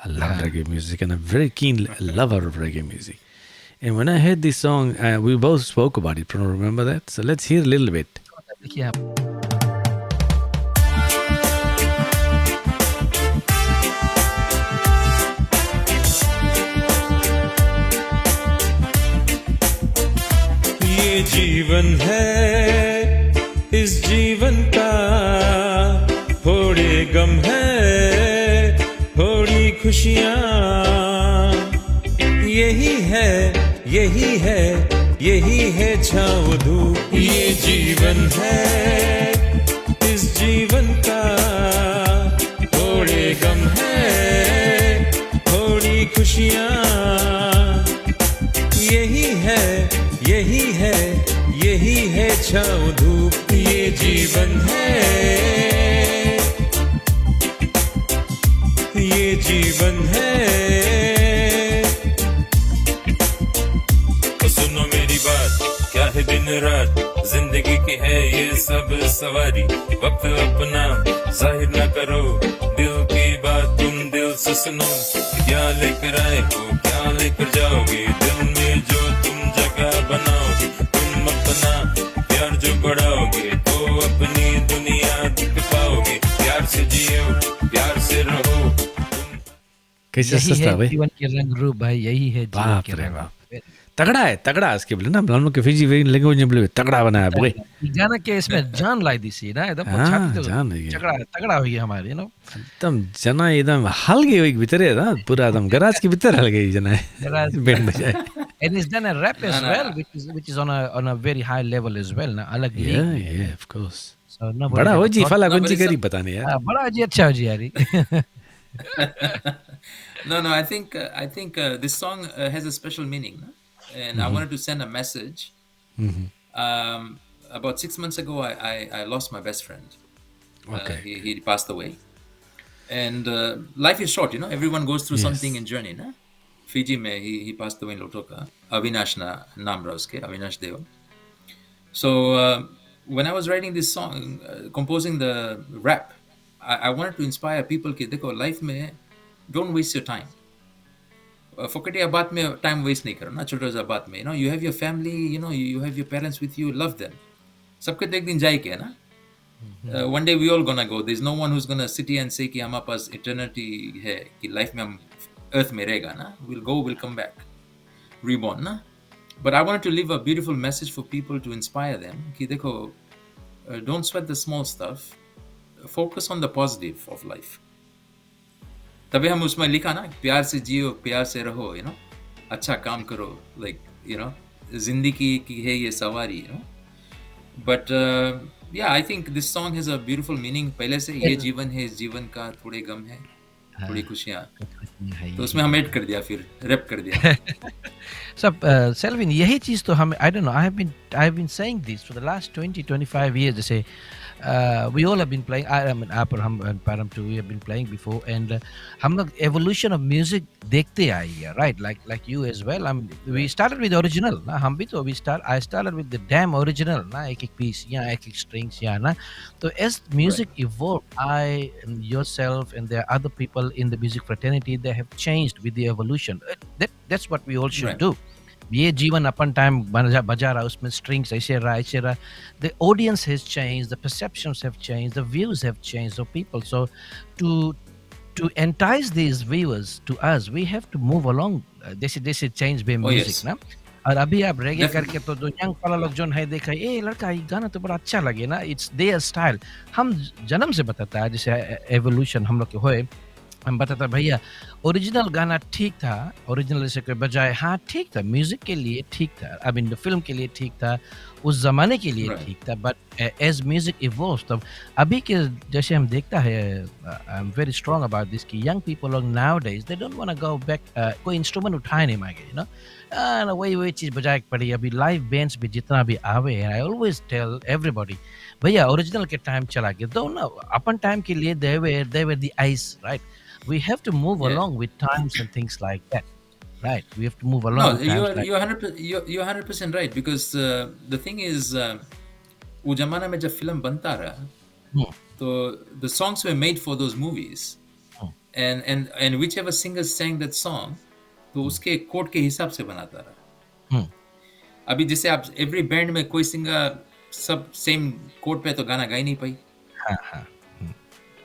I love reggae music, and I'm very keen lover of reggae music. And when I heard this song, we both spoke about it. Pranal, remember that? So let's hear a little bit. देखिए आप. ये जीवन है, इस जीवन का थोड़े गम है, थोड़ी खुशियाँ. यही है छाँव धूप. ये जीवन है, इस जीवन का थोड़े गम है, थोड़ी खुशियाँ. यही है छाँव धूप. ये जीवन है, ये जीवन है. तो सुनो मेरी बात, क्या है दिन रात, जिंदगी की है ये सब सवारी. वक्त अपना जाहिर न करो, दिल की बात तुम दिल से सुनो. क्या लेकर आए हो, क्या लेकर जाओगे, दिल में जो तुम जगह बनाओगे. तुम अपना प्यार जो बढ़ाओगे तो अपनी दुनिया दिख पाओगे. प्यार से जियो, प्यार से रहो. कैसे यही सस्ता है भाई. जीवन के रंग रूप भाई. यही है जीवन बाप के रे रंग बाप. रूप. तगड़ा है इसके बोले ना, हम लोग के फिजी लैंग्वेज में बोले तगड़ा बनाया बोले. गाना के इसमें जान लाई दी सी ना एकदम. हाँ, छाती तो जान है ये. तगड़ा हुई है हमारी. एकदम जना एकदम हल गई एक भीतर है ना, पूरा एकदम गराज के भीतर हल गई जना Garage. बैंड बजाए. And he's done a rap as No, no, well, no. which is on a very high level as well. Na alag league Yeah, में yeah, है. of course. So ना बड़ा बोले हो तो जी thought फला No, कौन but सी it's करी बताने यार. बड़ा जी अच्छा हो जी यारी. no. I think this song has a special meaning, no? And I wanted to send a message. About 6 months ago, I lost my best friend. Okay. He passed away, and life is short. Everyone goes through something in journey, no? Fiji में he passed away in Lotoka. Avinash na नाम रहा उसके, Avinash Deo. So when I was writing this song, composing the rap, I wanted to inspire people कि देखो life में don't waste your time. फोकटिया बात में time waste नहीं करो ना, छोटा सा बात में. You have your family, you have your parents with you, love them. सबके तो एक दिन जाएंगे ना. One day we all gonna go. There's no one who's gonna sit here and say कि हमारे पास eternity है, कि life में हम earth में रहेगा ना. We'll go, we'll come back, reborn ना. But I wanted to leave a beautiful message for people to inspire them कि देखो, don't sweat the small stuff, focus on the positive of life. तभी हम उसमें लिखा ना, प्यार से जियो, प्यार से रहो, अच्छा काम करो, like, जिंदगी की है ये सवारी, But yeah, I think this song has a beautiful meaning. पहले से ये जीवन है, इस जीवन का थोड़े गम है, थोड़ी खुशियाँ. तो उसमें हम ऐड कर दिया, फिर रैप कर दिया. So, Selvin, यही चीज तो हम, I don't know, I have been saying this for the last 20-25 years. जैसे we all have been playing. I mean, आप और हम and Param too, we have been playing before, and हम लोग evolution of music देखते आए हैं, right? Like you as well. We started with the original. ना हम भी तो I started with the damn original. ना एक piece या एक strings या ना. So as music evolved, I and yourself and there are other people in the music fraternity, they have changed with the evolution. That's what we all should do. ये जीवन अपन time बजा रहा, उसमें strings ऐसे रहा. The audience has changed, the perceptions have changed, the views have changed of people. So to entice these viewers to us, we have to move along. This is change by music, ना. और अभी आप रेगे करके तो जो young वाला लोग जो है देखा, ये लड़का ये गाना तो बड़ा अच्छा लगे ना, it's their style. हम जन्म से बताता है, जैसे एवोल्यूशन हम लोग के होए, हम बताता भैया ओरिजिनल गाना ठीक था, ओरिजिनल से कोई बजाए, हाँ ठीक था, म्यूजिक के लिए ठीक था, आई मीन फिल्म के लिए ठीक था, उस जमाने के लिए ठीक था. बट एज म्यूजिक इवॉल्व्स, तब अभी के जैसे हम देखता है, I am very strong about this कि यंग पीपल लोग nowadays they don't want to go back, कोई इंस्ट्रूमेंट उठाए नहीं मांगे, वही चीज बजाए पड़ी. अभी लाइव बैंड्स भी जितना भी आवे, आई ऑलवेज टेल एवरीबॉडी भैया ओरिजिनल के टाइम चला गया, दो ना अपन टाइम के लिए they were the ice, right? We have to move along with times and things like that, right? We have to move along. No, with times you're 100% right, because the thing is, वो जमाना में जब film बनता रहा, तो the songs were made for those movies, and whichever singer sang that song, तो उसके code के हिसाब से बनाता रहा. अभी जैसे आप every band में कोई सिंगर सब same कोड पे तो गाना गा ही नहीं पाई.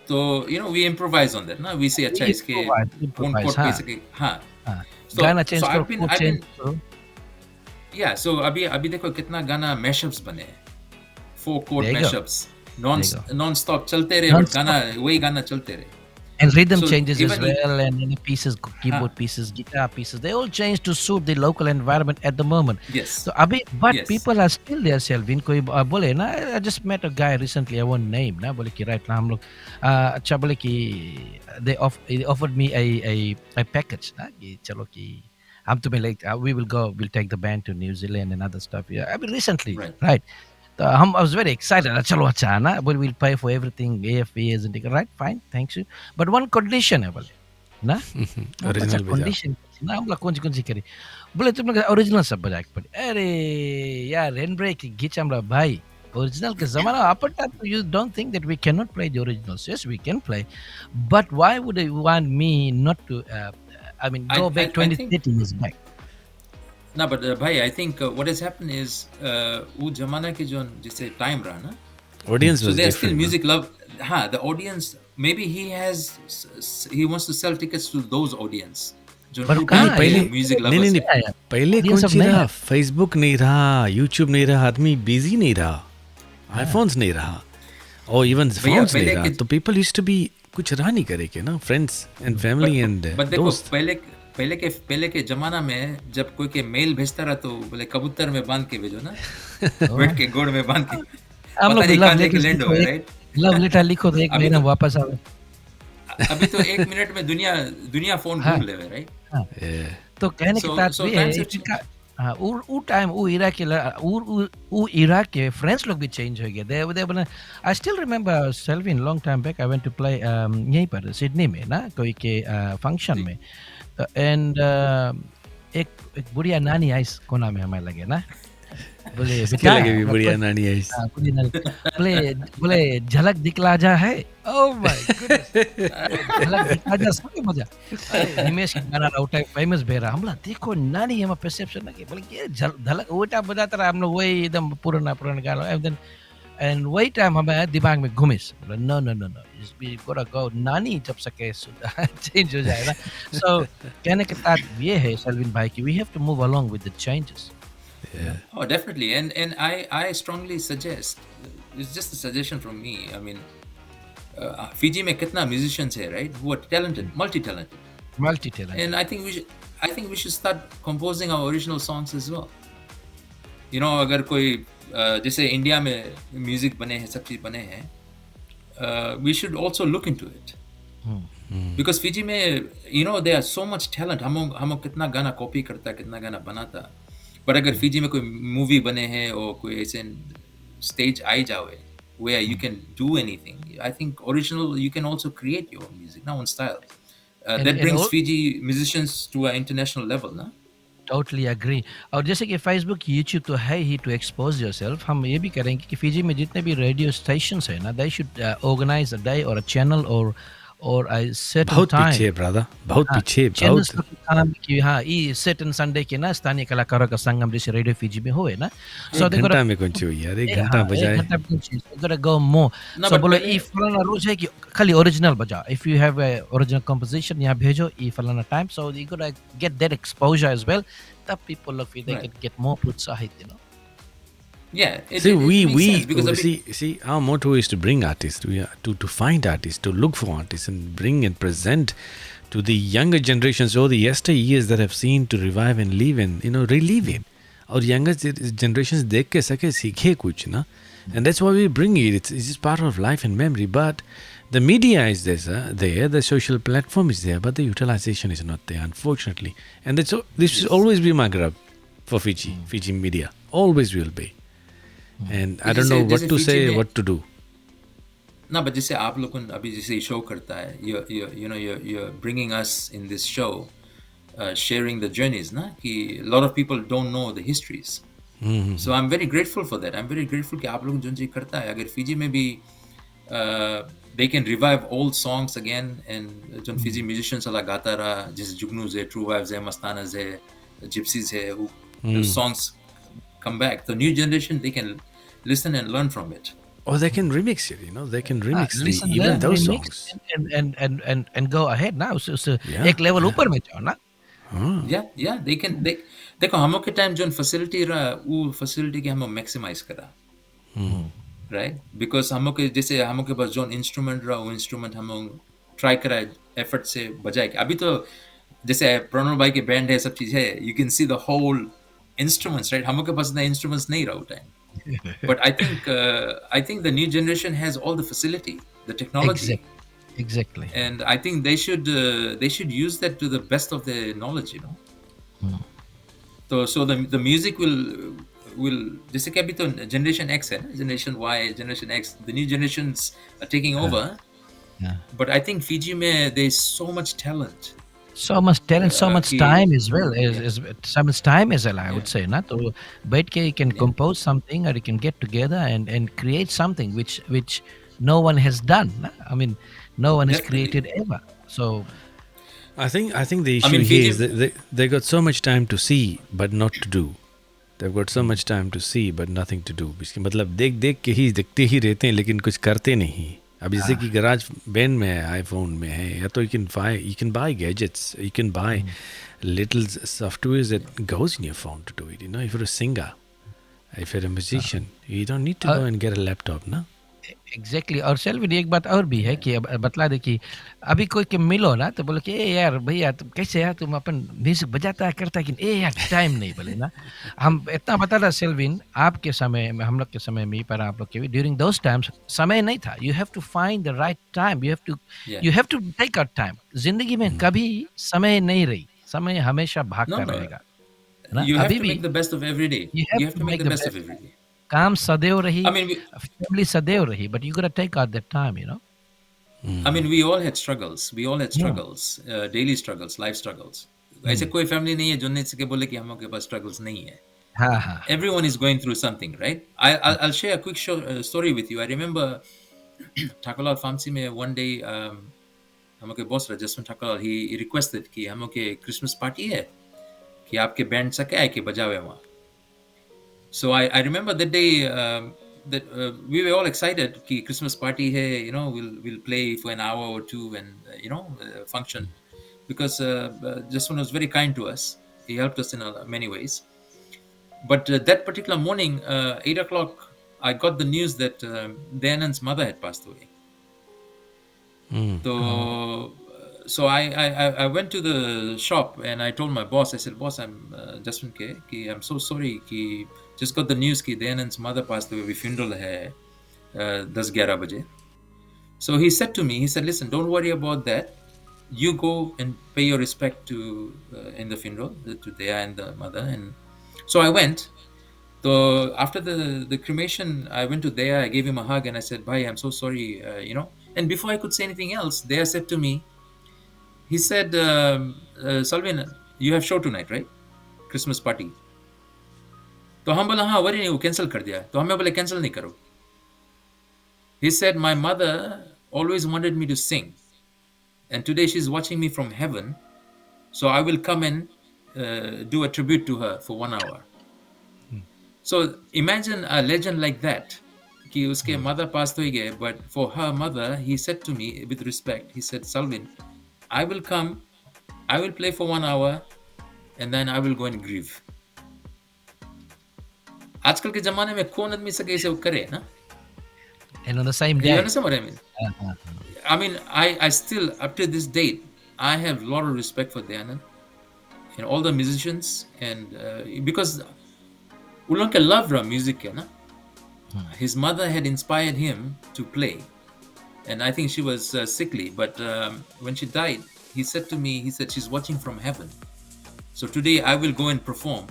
तो we improvise on that, ना. We say अच्छा इसके कौन कोड पे इसके, हाँ. गाना चेंज करो, yeah, so अभी देखो कितना गाना mashups बने, 4 chord mashups, non-stop चलते रहे, बट गाना वही गाना चलते रहे. And rhythm changes as well, and pieces, keyboard pieces, guitar pieces, they all change to suit the local environment at the moment. Yes. So but people are still there, Selvin. कोई बोले ना, I just met a guy recently, I won't name ना, बोले कि right now हम लोग अच्छा बोले कि they offered me a package ना, कि चलो कि हम तुम्हें like we'll take the band to New Zealand and other stuff. Yeah, I mean recently, right? I was very excited. चलो अच्छा ना, but we'll pay for everything, AFAs and ticket. Right, fine, thanks you. But one condition है बोले, ना? Original condition ना, हम लोग कौन सी करी? बोले तुम लोग original सब बजा के पड़े. अरे यार rain break गीच हम लोग भाई. Original के ज़माना अपन time, you don't think that we cannot play the originals? Yes, we can play. But why would they want me not to? I mean, go back 20-30 years back. No, but भाई, I think what has happened is वो जमाना के जो जैसे time रहा ना, audience so was there's different. still music love. हाँ, the audience, maybe he wants to sell tickets to those audience. जो पहले music नहीं lovers. पहले कौन सी रहा, Facebook नहीं रहा, YouTube नहीं रहा, आदमी बिजी नहीं रहा, iPhones नहीं रहा, और even phones नहीं रहा, तो people used to be कुछ रहा नहीं करे के ना, friends and family and but देखो दोस्त. पहले के जमाना में जब कोई के मेल भेजता रहा तो बोले कबूतर में बांध के भेजो ना, बैठ के गोड़ में बांध के, हम पता लोग नहीं लव कहाँ जाके लेटर्स लैंड लिखो, हुआ, एक राइट? लव लेटर लिखो तो 1 अभी महीना तो वापस आवे। अभी तो 1 मिनट में दुनिया फोन हाँ, घूम लेवे, राइट? हाँ। Yeah. तो कहने की सो तात्पर्य टाइम्स है हैव इनका, चेंज्ड। हाँ, उ टाइम उ इरा के फ्रेंड्स लोग भी चेंज हो गए। दे बना, I still remember Selvin long time back I went to play यहीं पर सिडनी में ना कोई के फंक्शन जी। में, एंड एक एक बुढ़िया नानी आई कोना में हमें लगे ना, बोले इसके बेटा लगे भी बढ़िया नानी है हाँ, बुढ़िया नानी बोले बोले झलक दिखला जा है। ओह माय गुडनेस, झलक दिखला जा सुन के मजा। अरे हिमेश के गाना उस टाइम फेमस बेरा, हम बोला देखो नानी हम परसेप्शन ना कि बोले ये झलक उल्टा बजाता रहा, हम लोग वही एकदम पुराना गाना, एंड वही टाइम हमें दिमाग में घुमिस, बोला no no no no we gotta go, नानी जब सके चेंज हो जाएगा। सो कहने के तात ये है सेल्विन भाई कि we have to move along with the changes. Oh, definitely. And I strongly suggest, it's just a suggestion from me. I mean, Fiji में कितना musicians है, right? Who are talented, multi-talented. Multi talent, And I think we should start composing our original songs as well. You know, अगर कोई जैसे India में music बने हैं, सब चीज बने हैं, we should also look into it. Because Fiji में, you know, there are so much talent. हम कितना गाना कॉपी करता, कितना गाना बनाता. But अगर फिजी में कोई मूवी बने हैं और कोई ऐसे स्टेज आई जावे where you can do anything, I think original you can also create your own music now on style. That brings and Fiji musicians to an international level, na? Totally agree. और जैसे कि Facebook YouTube तो है ही to expose yourself, हम ये भी करेंगे कि फिजी में जितने भी रेडियो स्टेशंस है ना, they should organise a day और अ चैनल और a certain बहुत time, पीछे है ब्रदर, बहुत हाँ, पीछे, चैनल्स बहुत। लोग का नाम कि हाँ ये certain संडे के ना स्थानीय कलाकारों का संगम जैसे रेडियो फिजी में हुए ना, so एक they gotta, घंटा में कौन सी हुई यार, एक घंटा हाँ, एक बजाए। घंटा में कुछ चीज़, they gotta go more। No, So but बोलो पहले- ये फलाना रोज है कि खाली ओरिजिनल बजा, if you have a original composition यहाँ भेजो ये फलाना time, so you gotta get that exposure as well, तब people look they Right. can get more प्रोत्साहित, you know। Yeah, See, it makes sense because see, our motto is to bring artists, to find artists, to look for artists, and bring and present to the younger generations or the yesteryears that have seen to revive and live and relive it. और younger generations देख के सके सीखे कुछ ना, and that's why we bring it. It's just part of life and memory. But the media is there, the social platform is there, but the utilization is not there, unfortunately. And this will always be my grab for Fiji media, always will be. And I don't know what to say, what to do. ना, but जैसे आप लोग अभी जैसे show करता है, you're bringing us in this show, sharing the journeys, ना, कि a lot of people don't know the histories. So I'm very grateful for that. I'm very grateful कि आप लोग जो जी करता है, अगर फिजी में भी they can revive old songs again, and जो फिजी musicians वाला गाता रहा, जैसे जुगनूज है, True Wives है, मस्तानाज है, Gypsies है, those songs come back. The new generation, they can listen and learn from it. Or they can remix it, they can remix Listen, even learn, those remix, songs. and go ahead now, so Yeah, एक level ऊपर में जाओ ना। Yeah, they can. देखो हम लोग के time जो फैसिलिटी रहा, वो फैसिलिटी के हम मैक्सिमाइज करा, राइट? बिकॉज हम लोग के जैसे हम लोग के पास जो इंस्ट्रूमेंट रहा, वो इंस्ट्रूमेंट हम लोग ट्राई करा एफर्ट से बजाए के। अभी तो जैसे प्रणव भाई के बैंड है, सब चीज है, you can see the whole instruments, right? हम लोग के पास इतना इंस्ट्रूमेंट्स नहीं रहा time, but I think the new generation has all the facility, the technology. Exactly. And I think they should use that to the best of their knowledge, So the music will जैसे कि अभी तो generation X है, generation Y, generation X, the new generations are taking over. Yeah. But I think Fiji में there's so much talent. So much talent, so much कि- time as well. Is so much time as well, I would say. ना तो बैठ के you can compose something, or you can get together and create something which no one has done. Na? I mean, no one has Definitely. created ever. So I think the issue mean, here Fiji- is that they got so much time to see but not to do. They've got so much time to see but nothing to do. इसके मतलब देख के ही देखते ही रहते हैं लेकिन कुछ करते नहीं। अब जैसे कि गराज बैंड में है, आईफोन में है, या तो you can buy gadgets, you can buy little softwares that goes in your phone to do it. If you're a singer, if you're a musician, you don't need to go and get a laptop, no? Exactly. और Selvin एक बात और भी है कि अब बतला दे कि अभी कोई के मिलो ना तो बोले कि ए यार भैया तुम कैसे यार तुम अपन म्यूजिक बजाता है करता है कि ए यार टाइम नहीं बोले ना। हम इतना बता रहा सेल्विन आपके समय में हम लोग के समय में पर आप लोग के भी ड्यूरिंग दोस टाइम्स समय नहीं था। You have to find the right time, Yeah. You have to take our time. जिंदगी में कभी समय नहीं रही, समय हमेशा No, भागता no. रहेगा है ना। You have अभी to भी make the best of every day. You have You have to to make make the the best of best. every day. काम सदैव रही, I mean, फैमिली सदैव रही, but you gotta take out that time you know. we all had struggles. We all had struggles, daily struggles, life struggles. ऐसे कोई family नहीं है जो नहीं सके बोले कि हम लोग के पास struggles नहीं है. हाँ हाँ Everyone is going through something, right? I'll share a quick story with you. I remember Thakurlal Pharmacy में one day हम लोग के boss Jaswant Thakur he requested कि हम लोग के Christmas party है कि आपके बैंड सके आए के बजावे वहाँ. So I remember that day that we were all excited कि Christmas party है, we'll play for an hour or two and function because Jaswant was very kind to us. He helped us in many ways. But that particular morning, 8 o'clock, I got the news that Dayanand's mother had passed away. So I went to the shop and I told my boss, I said, boss, I'm Jaswant K, I'm so sorry कि just got the news कि Dayanand's mother passed away, अभी funeral है 10-11 बजे. So he said to me, he said, listen, don't worry about that. You go and pay your respect to in the funeral to Daya and the mother. And so I went. So after the cremation, I went to Daya, I gave him a hug and I said, bhai, I'm so sorry, And before I could say anything else, Daya said to me, he said, Salvin, you have show tonight, right? Christmas party. तो हम बोला हाँ worry नहीं वो cancel कर दिया. तो हमें बोले कैंसिल नहीं करो. He said, my mother always wanted me to sing. And today she's watching me from heaven. So I will come and do a tribute to her for 1 hour. So imagine a legend like that. कि उसके mother passed away, but for her mother, he said to me with respect, he said, Salvin, I will come, I will play for 1 hour, and then I will go and grieve. आजकल के जमाने में कौन आदमी सके इसे करे ना? and on the same You day understand what I mean? I mean, I still, up to this date, I have a lot of respect for Dayanand and all the musicians, and because Ulanka loved music, na? His mother had inspired him to play, and I think she was sickly, but when she died, he said to me, he said, she's watching from heaven. So today I will go and perform,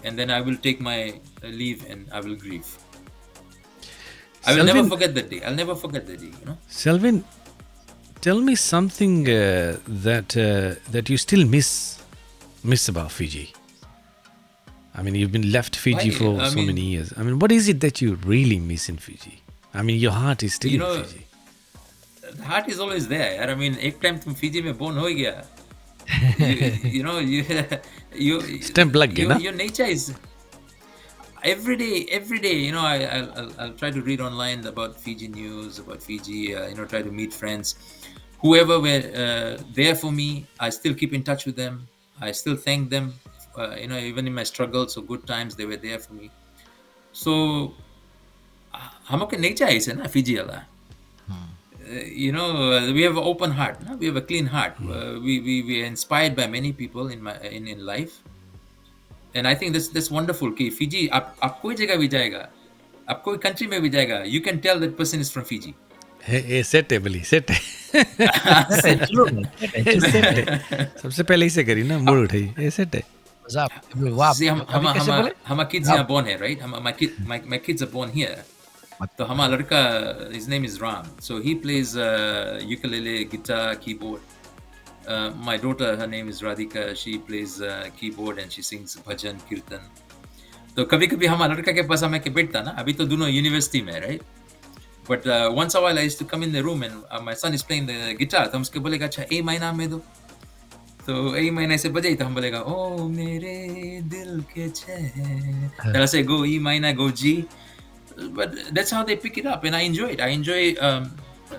and then I will take my leave and I will grieve. I will never forget that day. I'll never forget that day, Selvin, tell me something that you still miss about Fiji. I mean, you've been left Fiji for so many years. I mean, what is it that you really miss in Fiji? I mean, your heart is still in Fiji. The heart is always there. I mean, एक time तुम Fiji में born हो गया. Stamp लग गया ना? Your nature is every day. I'll try to read online about Fiji news, about Fiji. Try to meet friends, whoever were there for me. I still keep in touch with them. I still thank them. Even in my struggles or good times, they were there for me. So, हम लोग का nature है ना Fiji वाला. We have an open heart. No? We have a clean heart. We are inspired by many people in life, and I think that's wonderful. कि Fiji, आप कोई जगह भी जाएगा, आप कोई country में भी जाएगा, you can tell that person is from Fiji. Set है बली सेट है. सबसे पहले इसे करी ना मुड़ उठाई सेट है. See, हमारा kids यहाँ born है, right? My kids are born here. तो हमारा लड़का, his name is Ram. So he plays ukulele, guitar, keyboard. My daughter, her name is Radhika. She plays keyboard and she sings bhajan, kirtan. तो कभी-कभी हमारा लड़का के पास हमें के बैठता ना. अभी तो दोनों यूनिवर्सिटी में, right? But once a while I used to come in the room and my son is playing the guitar. तो हम उसके बोलेगा अच्छा A माइनर में दो. तो A माइनर से बजाई तो हम बोलेगा ओ मेरे दिल के चैन. Then I say go E minor, go G. But that's how they pick it up, and I enjoy it. I enjoy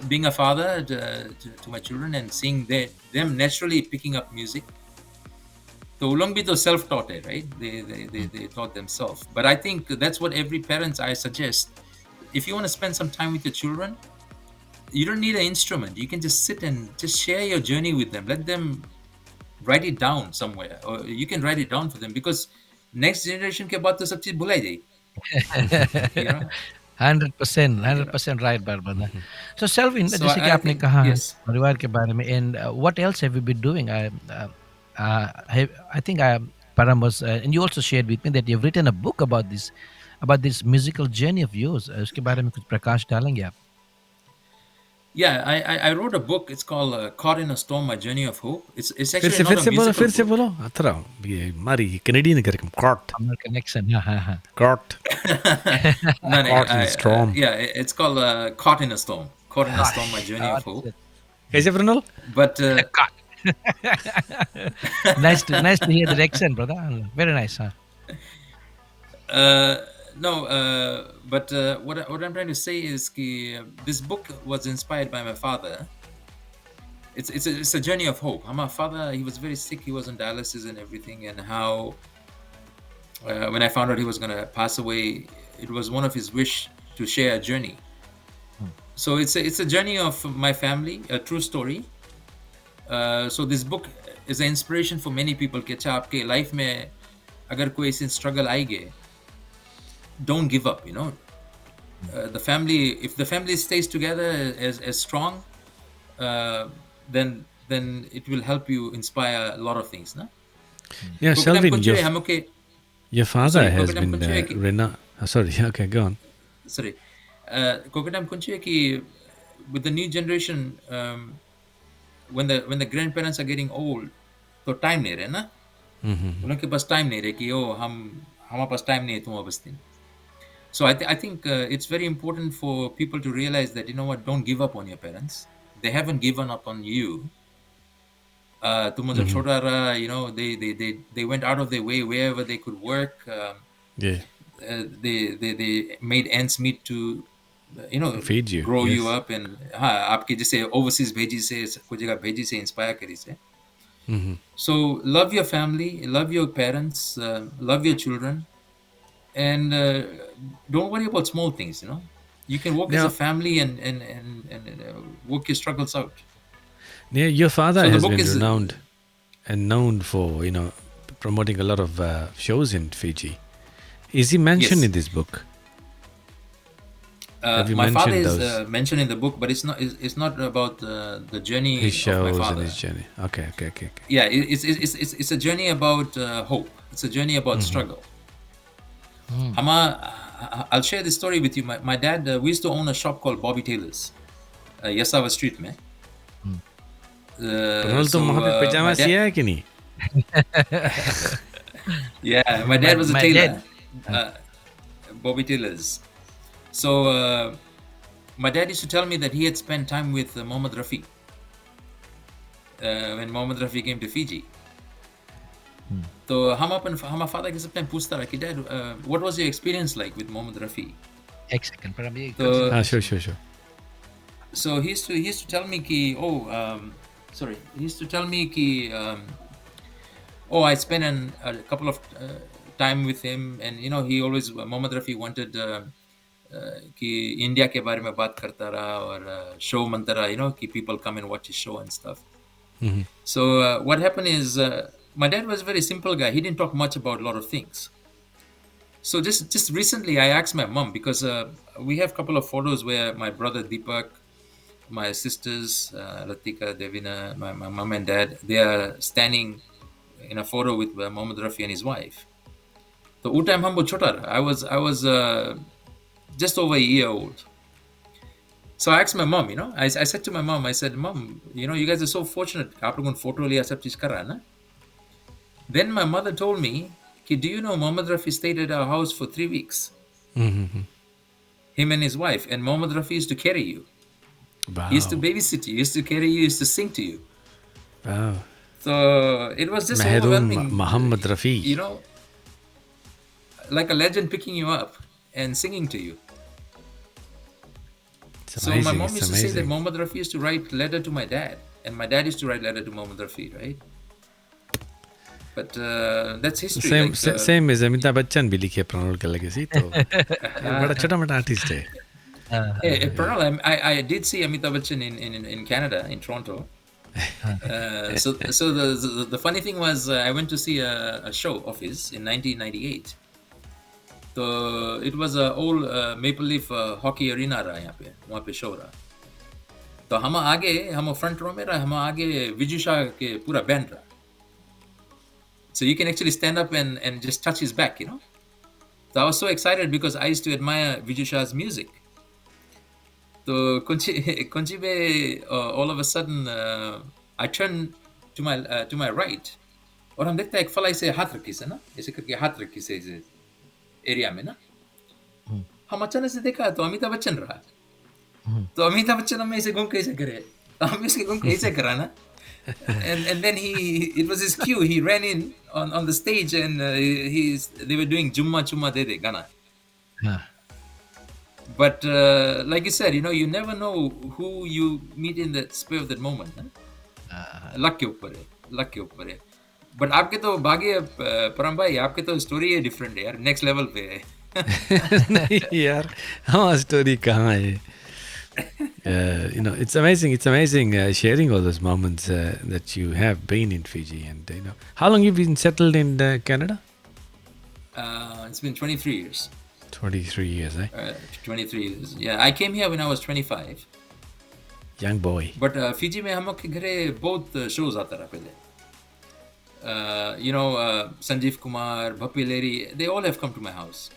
being a father to my children and seeing them naturally picking up music. So Ulong bhi to self-taught, right? They taught themselves. But I think that's what every parent I suggest. if you want to spend some time with your children, you don't need an instrument. You can just sit and just share your journey with them. Let them write it down somewhere, or you can write it down for them, because next generation के बाद तो सब चीज भुलाई जाएगी. You know. 100% right, Barbara. So, Selvin, So जैसे कि I आपने think कहा yes. परिवार के बारे में, and what else have you been doing? I think Param was, and you also shared with me that you've written a book about this musical journey of yours. उसके बारे में कुछ प्रकाश डालेंगे आप? Yeah, I wrote a book. It's called Caught in a Storm: My Journey of Hope. It's फिर actually से not a musical फिर से book. बोलो अथरा ये हमारी कैनेडियन कार्यक्रम कॉट Our connection. हाँ. Caught No, Caught in a Storm. Yeah, it's called Caught in a Storm. Caught in a Storm: My Journey of Hope. कैसे प्रणल But Nice to hear the accent, brother. Very nice, huh? no, but what I'm trying to say is this book was inspired by my father. It's a journey of hope. My father, he was very sick. He was on dialysis and everything. And how when I found out he was going to pass away, it was one of his wish to share a journey. So it's a journey of my family, a true story. So this book is an inspiration for many people. कि अच्छा आपके life में अगर कोई ऐसी struggle आएगी, don't give up. You know, if the family stays together as strong, then it will help you inspire a lot of things, no? Yeah, Kokitam Selvin, Kunche, हम okay. your father Sorry, has Kokitam been Kunche ki- Rena. Sorry, okay, go on. Sorry, Kokitam Kunche ki with the new generation, when the grandparents are getting old, तो time नहीं रहे ना. उनके पास time नहीं रहे कि हमारे पास time नहीं है तुम वापस दिन. So I think it's very important for people to realize that, you know what, don't give up on your parents. They haven't given up on you. तुम जब छोटा रहा, you know, they went out of their way wherever they could work. Yeah, They made ends meet to, you know, Feed you, grow you yes. up. And हाँ आपके जैसे overseas भेजी से कुछ जगह भेजी से inspire करी से. So love your family, love your parents, love your children, and don't worry about small things. You know, you can work as Now- a family and work your struggles out. yeah. Your father So the has book been is- renowned and known for promoting a lot of shows in Fiji. Is he mentioned Yes. in this book? Have you My father mentioned is those? mentioned in the book, but it's not about the journey His of shows my and father. his journey. Okay. Yeah, it's a journey about hope. It's a journey about struggle. I'll share this story with you. My dad, we used to own a shop called Bobby Taylor's, Yasawa Street, में. प्रणल तुम वहाँ पे my pyjama dad- Siya है कि नहीं? Yeah, my dad was a My tailor, Bobby Taylor's. So my dad used to tell me that he had spent time with Mohammad Rafi when Mohammad Rafi came to Fiji. So हमारे father के सब time पूछता रहा कि dad, what was your experience like with Mohammad Rafi? एक second, पर अभी So Sure. so he used to tell me कि he used to tell me कि I spent a couple of time with him, and you know he always Mohammad Rafi wanted कि India के बारे में बात करता रहा और show मनता रहा, you know, कि people come and watch his show and stuff. So what happened is my dad was a very simple guy. He didn't talk much about a lot of things. So just recently I asked my mom, because we have a couple of photos where my brother Deepak, my sisters Latika, Devina, my mom and dad, they are standing in a photo with Mohammad Rafi and his wife. So वो time हम बहुत छोटा रहा. I was just over a year old. So I asked my mom, you know, I said to my mom, I said, Mom, you know, you guys are so fortunate. आप लोगों ने photo लिया, सब चीज कर रहा है ना? Then my mother told me, do you know Mohammad Rafi stayed at our house for 3 weeks? Him and his wife. And Mohammad Rafi used to carry you. Wow. He used to babysit you. He used to carry you. He used to sing to you. Wow. So it was just Mehrun overwhelming. Muhammad Rafi. You know, like a legend picking you up and singing to you. It's So amazing. my mom It's used to say that amazing. Mohammad Rafi used to write letter to my dad. And my dad used to write letter to Mohammad Rafi, right? But that's history. Same as Amitabh Bachchan भी लिखे प्रणल का legacy, तो ये बड़ा छोटा मोटा artist है. Hey, Pranal, I did see Amitabh Bachchan in Canada, in Toronto. So the funny thing was, I went to see a show of his in 1998. So it was a old Maple Leaf hockey arena रहा यहाँ पे, वहाँ पे show रहा. तो हम front row में रहा, हम आगे विजू शाह के पूरा band रहा. So you can actually stand up and just touch his back, you know. So I was so excited because I used to admire Vijay Shah's music. So Kunchi में all of a sudden I turned to my right और हम देखते हैं एक फला ऐसे हाथ रखी से ना, ऐसे करके हाथ रखी से इस एरिया में ना. हम अचानक से देखा तो अमिताभ बच्चन रहा. तो अमिताभ बच्चन हमें ऐसे घूम कैसे करे, हम ऐसे घूम कैसे करा ना. And then it was his cue. He ran in on the stage and they were doing Jumma Chumma De De Gana. But like you said, you know, you never know who you meet in the spur of that moment. Luck के ऊपर है. But आपके तो भाग्य परम भाई, आपके तो स्टोरी है डिफरेंट है यार, नेक्स्ट लेवल पे है. नहीं यार, हमारा स्टोरी कहाँ है? You know, it's amazing sharing all those moments that you have been in Fiji. And you know, how long you been settled in Canada? It's been 23 years. 23 years, eh? 23 years. Yeah, I came here when I was 25. Young boy. But Fiji में हम लोग के घरे बहुत shows आता रहा पहले. You know, Sanjeev Kumar, Bhappi Leri, they all have come to my house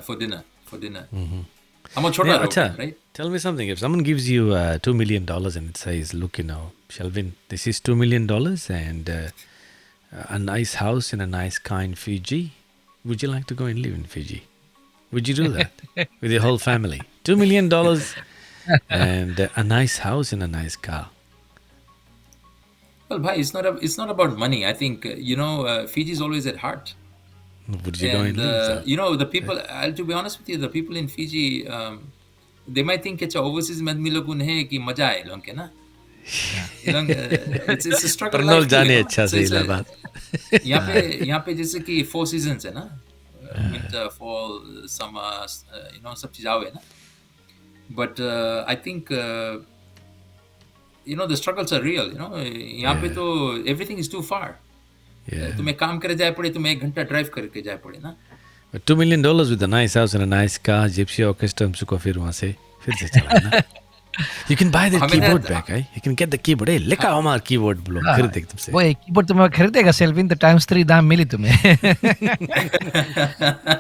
for dinner. I'm a chota road, right? Tell me something. If someone gives you $2 million and it says, look, you know, Shelvin, this is $2 million and a nice house in a nice, kind Fiji, would you like to go and live in Fiji? Would you do that with your whole family? $2 million and a nice house in a nice car. Well, bhai, it's not about money. I think, you know, Fiji is always at heart. Would you go and live? You know, the people, to be honest with you, the people in Fiji, they might think it's overseas में आदमी लोगों ने कि मजा है लोगों के ना. It's a struggle. Pranal जाने अच्छा से इला बात. यहाँ पे जैसे कि 4 seasons है ना, winter, fall, summer, you know, सब चीज आवे ना. But I think you know, the struggles are real. You know, यहाँ पे तो everything is too far. तुम्हें काम करे जाए पड़े, तुम्हें 1 घंटा ड्राइव करके जाए पड़े ना. But $2 million with a nice house and a nice car, Gypsy Orchestra हमको फिर वहाँ से चलाना. You can buy the keyboard back, eh? You can get the keyboard. Hey, लेका हमारा keyboard बोलो, खरीद दे तुमसे. वो keyboard तुम्हें खरीदेगा Selvin, तो times 3 दाम मिली तुम्हें.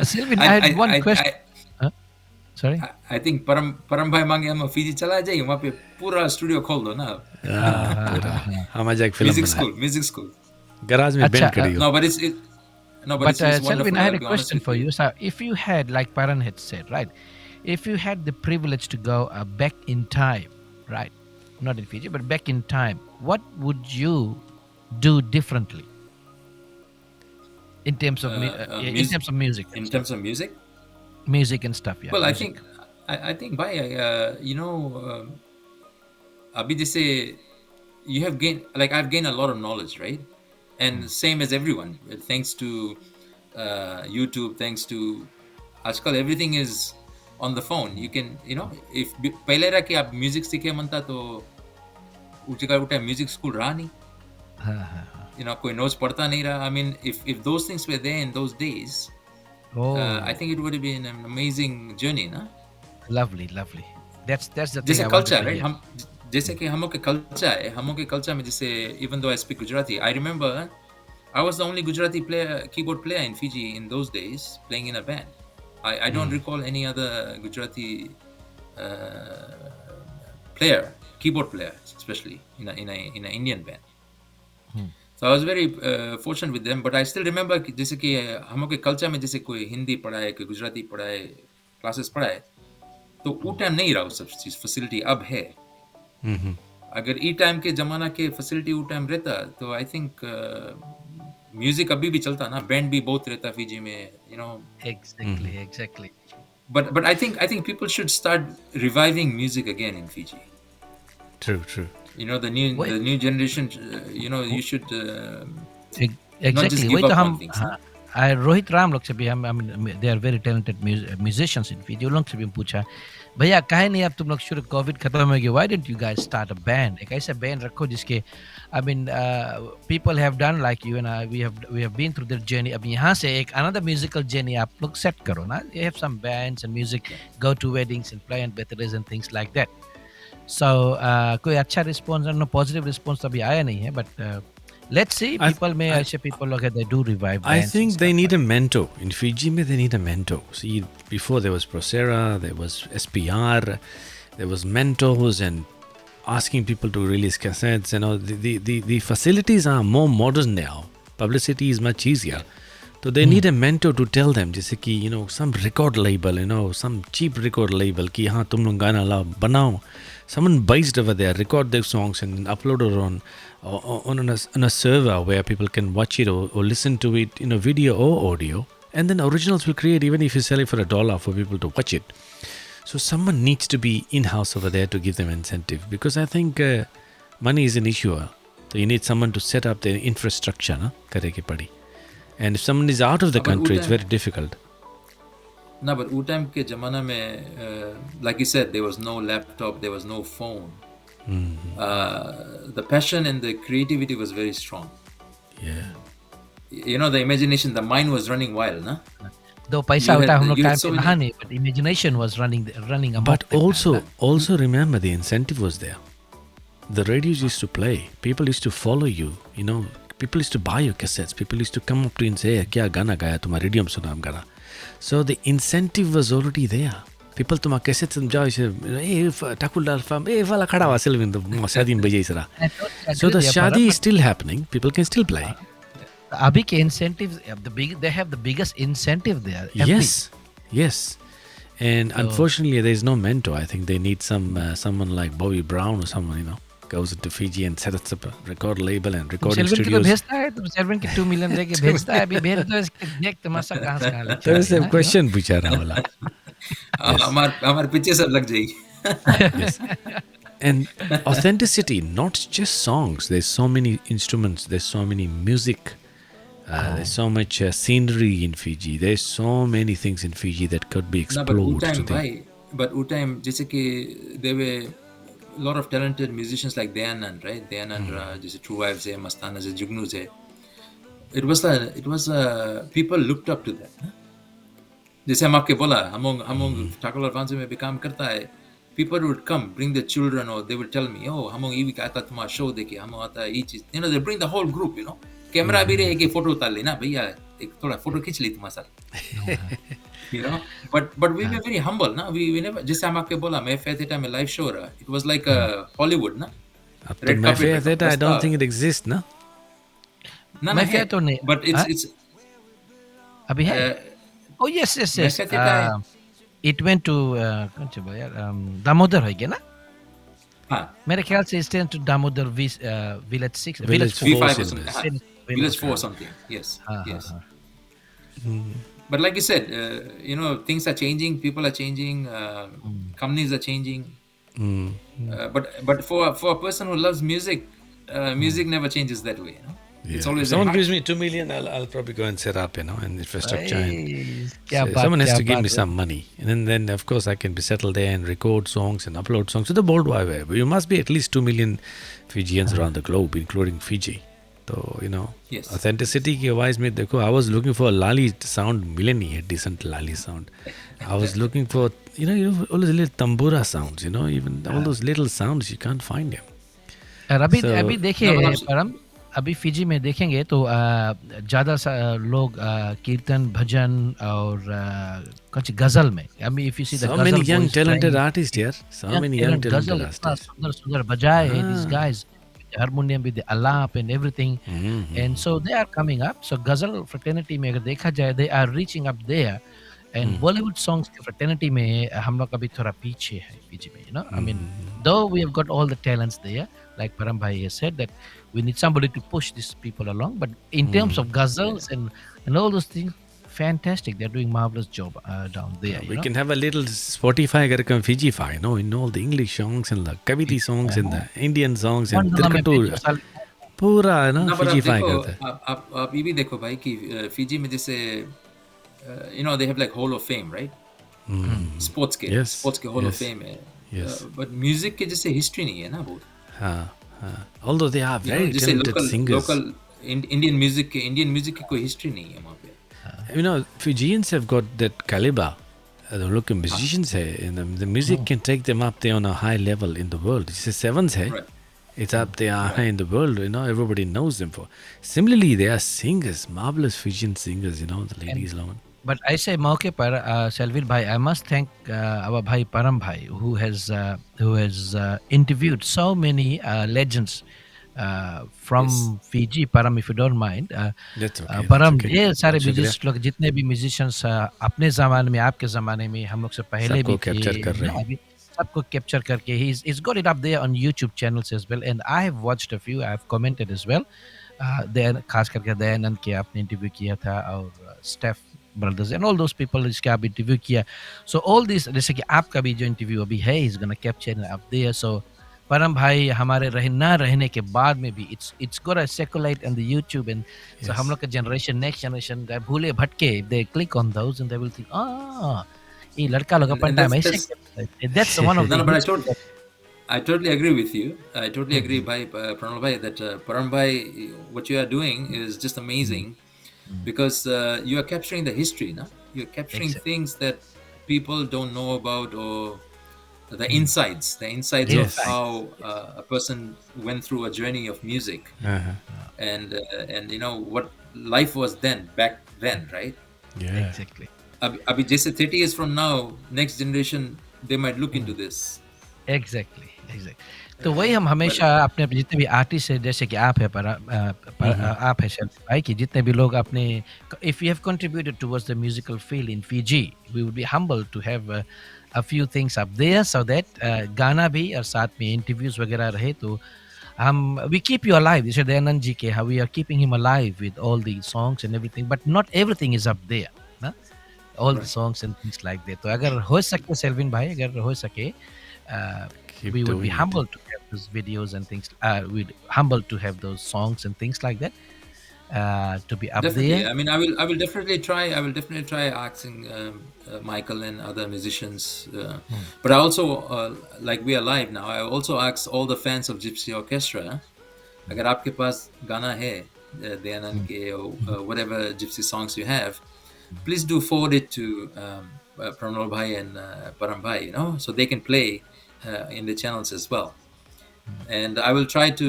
Selvin, I had one question. Sorry? I think परम भाई मांगे हम फीजी चला जाइए, वहाँ पे पूरा स्टूडियो खोल दो ना. हम आज एक फिल्म म्यूजिक स्कूल गराज में बेंड करी हो. No, but it's Selvin, I had a question for you. So if you had, like Paran had said, right, if you had the privilege to go back in time, right, not in Fiji, but back in time, what would you do differently in terms of in terms of music? In terms of music? Music and stuff, yeah. Well, music. I think by you know, abhi jaise you have gained, like I've gained a lot of knowledge, right? And same as everyone, thanks to YouTube, thanks to आजकल everything is on the phone. You can, you know, if पहले रहा कि आप music सीखे मनता तो उठे music school रहा नहीं. You know, कोई notes पढ़ता नहीं रहा. I mean, if those things were there in those days, I think it would have been an amazing journey, na? Lovely. That's the thing. जैसे culture, right? हम जैसे कि हम लोग के culture है, हम लोग के culture में जैसे even though I speak Gujarati, I remember I was the only Gujarati keyboard player in Fiji in those days, playing in a band. I don't recall any other Gujarati player, keyboard player, especially in an Indian band. So I was very fortunate with them, but I still remember जैसे कि हम लोग के culture में जैसे कोई हिंदी पढ़ा है, कोई गुजराती पढ़ा है, classes पढ़ा है, तो वो टाइम नहीं रहा वो सब चीज, facility अब है. अगर ई टाइम के जमाना के facility वो टाइम रहता तो I think म्यूजिक अभी भी चलता ना, बैंड भी बहुत रहता फीजी में, you know. Exactly. But I think people should start reviving music again in Fiji. True. You know, the new generation, you know, you should Exactly. not just give up on things. Rohit Ram लोग से भी हम they are very talented musicians in Fiji, उन लोग से भी हम पूछा, भैया काहे नहीं अब तुम लोग शुरू कोविड खत्म हो गया, why don't you guys start a band, एक ऐसा बैंड रखो जिसके I mean people have done like you and we have been through that journey, अब यहाँ से एक अनदर म्यूजिकल जर्नी आप लोग सेट करो ना, you have some bands and music, go to weddings and play and birthdays and things like that. So कोई अच्छा रिस्पॉन्स नो पॉजिटिव रिस्पॉन्स अभी आया नहीं है, but let's see. People may actually people look at they do revive I bands think and they stuff need a mentor. In Fiji, they need a mentor. See, before there was Procera, there was SPR, there was mentors and asking people to release cassettes. You know, the facilities are more modern now. Publicity is much easier. So they need a mentor to tell them, जैसे कि you know some record label, you know some cheap record label कि हाँ तुम लोग गाना लाओ बनाओ. Someone based over there record their songs and upload it on a server where people can watch it or listen to it in a video or audio, and then originals will create even if you sell it for $1 for people to watch it. So someone needs to be in-house over there to give them incentive, because I think money is an issue. So you need someone to set up the infrastructure, na? Kare ke padi. And if someone is out of the country, it's very difficult. No, but वो time के ज़माना में, like you said, there was no laptop, there was no phone. The passion and the creativity was very strong. Yeah. You know, the imagination, the mind was running wild, na? though paisa You hota had- hum log you had time so pe many- रहा नहीं, but imagination was running amok But that time, also remember the incentive was there. The radios used to play. People used to follow you. You know, people used to buy your cassettes. People used to come up to you and say, "क्या गाना गाया तुम्हारा radio में सुना हम गाना." So the incentive was already there. People तुम्हारा cassette सुन जाओ इसे टाकुलदार फार्म वाला खड़ा हुआ सिल्विन तो शादी में बजे इसरा. I totally So agree the there, shadi Bharat, is still happening. People can still play. but abhi ke incentives they have the biggest incentive there. Yes. And unfortunately, there is no mentor. I think they need someone like Bobby Brown or someone, you know, goes into Fiji and sets up a record label and recording Selvin की तो studios. भेजता है, तो Selvin की 2 million देके भेजता है, अभी भेज दो इसके, देख तमाशा कहाँ से कहाँ ले There is चला a है, question पूछा रहा वाला. हमारे पीछे सब लग जाएगी. Yes. And authenticity, not just songs. There's so many instruments. There's so many music. There's so much scenery in Fiji. There's so many things in Fiji that could be No, but explored. Wu-Time, to the- bhai, but Wu-Time, जैसे कि there were a lot of talented musicians like Dayanand, right? Dayanand, जैसे True Vibes है, Mastana है, Jugnus है. It was people looked up to them. huh? जैसे हम आपके बोला, हम Takular Fancy में भी काम करता है. People would come, bring their children, or they would tell me, "Oh, हम ये भी आता तुम्हारा show देखिए, हम आता ये चीज." You know, they bring the whole group, you know. Camera भी रहे कि फोटो उतार लेना भैया, एक थोड़ा फोटो खींच ली तुम्हारे साथ. You know, but we were very humble, na. We never, जैसे हम आपके बोला, मैं Fair Theatre में live show रहा. It was like Hollywood, na. Up to Red my carpet fair में theatre, I बस don't था. think it exists, no? ना मैं है, Fair तो नहीं. but हाँ? it's अभी है. uh, Oh yes. मैं Fair Theatre It went to कौन सा बोला यार, दामोदर है क्या ना? हाँ, मेरे ख्याल से it stands to Damodar Village 6 Village Village 4. V5 or Force something. in हाँ, Village- Village 4 हाँ. or something. Yes, हाँ, yes. हाँ, But like you said, you know, things are changing, people are changing, companies are changing. But for a person who loves music, music never changes that way. You know, it's Yeah. always If someone a gives me 2 million, I'll probably go and set up, you know, and infrastructure. And Hey, क्या so बात, someone has क्या to give बात me है. some money, and then of course I can be settled there and record songs and upload songs to the World Wide Web. You must be at least 2 million Fijians around the globe, including Fiji. So you know, Yes. authenticity के wise में देखो, I was looking for a lali sound, मिले नहीं है decent lali sound. I was looking for you know all those little tambura sounds, you know, even all those little sounds you can't find them. और अभी So- अभी देखिए No, but परम, अभी Fiji में देखेंगे तो ज़्यादा लोग कीर्तन भजन और कौन सी गजल में, I mean if you see the So ghazal many young boys talented playing, artists here. So young many young talent talented ghazal, इतना artists. सुंदर बजाए हैं these guys, with the harmonium with the alap and everything, and so they are coming up. So ghazal fraternity में अगर देखा जाए, they are reaching up there. And Bollywood songs के fraternity में हम लोग अभी थोड़ा पीछे है फिजी में, you know. I mean, though we have got all the talents there, like Param Bhai has said, that we need somebody to push these people along. But in terms of ghazals and all those things, fantastic. They're doing marvelous job down there. We you can have a little Spotify कार्यक्रम Fijify, you know, in all the English songs and the Kaviti songs and the Indian songs and know? Tirkatu. पूरा है ना ना, पर आप फिजीफाई देखो, करता है। आप ये भी देखो भाई कि फिजी में जैसे they have like hall of fame, right? Yes sports के हॉल ऑफ यस फेम है, यस बट म्यूजिक के जैसे हिस्ट्री नहीं है ना बहुत। हाँ हाँ, ऑल्दो दे आर वेरी जैसे talented singers. Local Indian music की कोई हिस्ट्री नहीं है वहाँ पे। You know, Fijians have got that caliber. The local musicians है, and the music can take them up there on a high level in the world. जैसे Sevens है, Right. it's up there high in the world. You know, everybody knows them for. Similarly, they are singers, marvelous Fijian singers. You know, the ladies love it. But ऐसे मौके पर Selvin bhai, I must thank our bhai Param bhai who has interviewed so many legends from Fiji. Param, if you don't mind. That's okay. परम that's okay. ये सारे शुक्रिया। म्यूजिस्ट लोग जितने भी म्यूजिशियंस अपने ज़माने में, आपके ज़माने में, हम लोग से पहले सबको भी थे, capture कर रहे हैं। अभी सबको कैप्चर करके he's got it up there on YouTube channels as well, and I have watched a few, I have commented as well. दयान, खास करके दयानंद के आपने इंटरव्यू किया था, और Steph brothers and all those people जिसके आप इंटरव्यू किया. सो ऑल दिस, जैसे कि आपका भी जो इंटरव्यू अभी है, is gonna capture up there. So Param भाई हमारे ना रहने के बाद में भी it's gonna circulate on the YouTube, and so हम लोग का जनरेशन, नेक्स्ट जनरेशन भूले भटके, they click on those and they will think ये लड़का लोग अपन टाइम ऐसे. That's one of No, but the I totally agree with you. I totally agree, bhai, Pranal bhai, that Param bhai, what you are doing is just amazing, because you are capturing the history, na? You are capturing Exactly. things that people don't know about, or the insides Yes. of how a person went through a journey of music, and you know what life was back then, right? Yeah. Exactly. Abhi jaise 30 years from now, next generation, they might look into this. Exactly. तो वही हम हमेशा अपने जितने भी artist है, जैसे कि आप है आप है शर्त भाई, कि जितने भी लोग अपने, if you have contributed towards the musical field in Fiji, we would be humble to have a few things up there, so that गाना भी और साथ में इंटरव्यूज वगैरह रहे, तो हम वी कीप यू अलाइव. जैसे दयानंद जी के, how we are keeping him alive with all the songs and everything, but not everything is up there ना, all the songs and things like that. तो अगर हो सके सेल्विन भाई, अगर हो सके, Keep we would be doing it. humble to have those videos and things. We'd humble to have those songs and things like that to be up Definitely. there. I mean, I will definitely try. I will definitely try asking Michael and other musicians. But I also, like we are live now, I also ask all the fans of Gypsy Orchestra. अगर आपके पास गाना है दयानंद के, or whatever Gypsy songs you have, please do forward it to Pranal bhai and Param bhai, you know, so they can play in the channels as well. And I will try to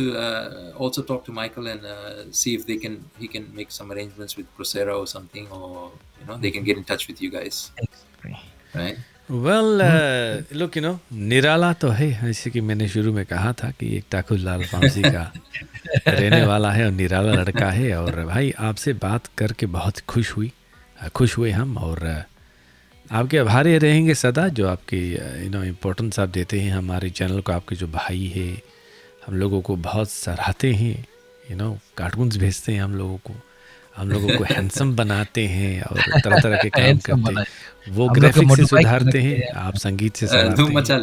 also talk to Michael and see if he can make some arrangements with Procera or something, or you know, they can get in touch with you guys, Exactly. right? Well, look, you know, निराला तो है, जैसे कि मैंने शुरू में कहा था कि एक ठाकुर लाल पामसी का रहने वाला है और निराला लड़का है. और भाई आपसे बात करके बहुत खुश हुए हम, और आपके आभारी रहेंगे सदा, जो आपकी इम्पोर्टेंस आप देते हैं हमारे चैनल को. आपके जो भाई है, हम लोगों को बहुत सराहते हैं, कार्टून्स भेजते हैं हम लोगों को हैंडसम बनाते हैं और तरह तरह के काम करते हैं. वो ग्राफिक्स से सुधारते हैं, आप संगीत से सुधारते धूम हैं. मचा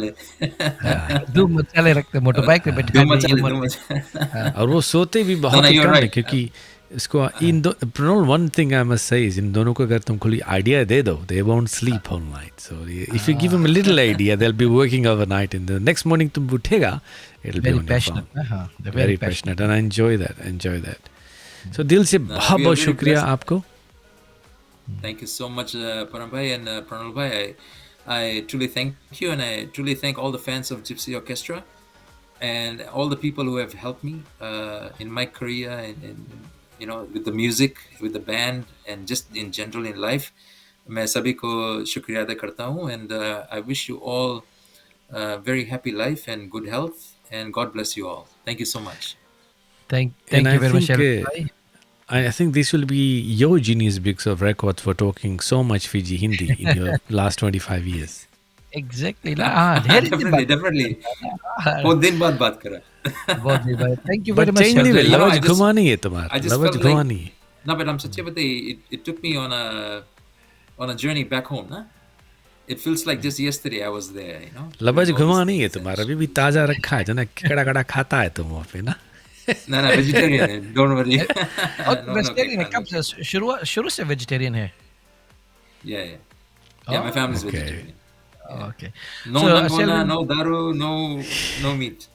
ले रखते, मोटरबाइक पे बैठा धूम मचा और वो सोते भी बहुत No, ही you're कम है, right. क्योंकि इसको Pranol, one thing I must say is, इन दोनों को अगर तुम खुली आइडिया दे दो, they won't sleep all night. So if you give them a little idea, they will be working overnight, in the next morning तुम उठेगा, it will be very on your passionate, very passionate, and I enjoy that. So दिल से बहुत बहुत very शुक्रिया blessed. आपको. Thank you so much, Param bhai and Pranal bhai. I truly thank you, and I truly thank all the fans of Gypsy Orchestra and all the people who have helped me in my career, and with the music, with the band, and just in general in life. मैं सभी को शुक्रिया अदा करता हूँ, and I wish you all very happy life and good health, and God bless you all. Thank you so much. Thank And you I very much, think, Selvin bhai. I think this will be your Guinness Books of Records for talking so much Fiji Hindi in your last 25 years. Exactly ना, हाँ ढेर दिन बाद. Definitely. बहुत दिन बाद बात करा. बहुत दिन बाद. Thank you But very much, change नहीं, Selvin. You know, लवज I just- घुमा नहीं है I तुम्हारा, just लवज felt घुमा like- नहीं है. No, but I'm such a, but it took me on a journey back home, na? It feels like just yesterday I was there, लवज doing all घुमा these नहीं है things and तुम्हारा, अभी भी ताज़ा रखा है, जो ना कड़ा कड़ा खाता है तुम वहाँ पे ना. No, no, vegetarian है, don't worry. और No, no cake, वेजिटेरियन है, no कब cake. से शुरू शुरू से वेजिटेरियन है? Yeah, yeah. Yeah, my Oh, family is Okay. vegetarian. Yeah. okay. No So nangona, Selvin, no daru, no meat.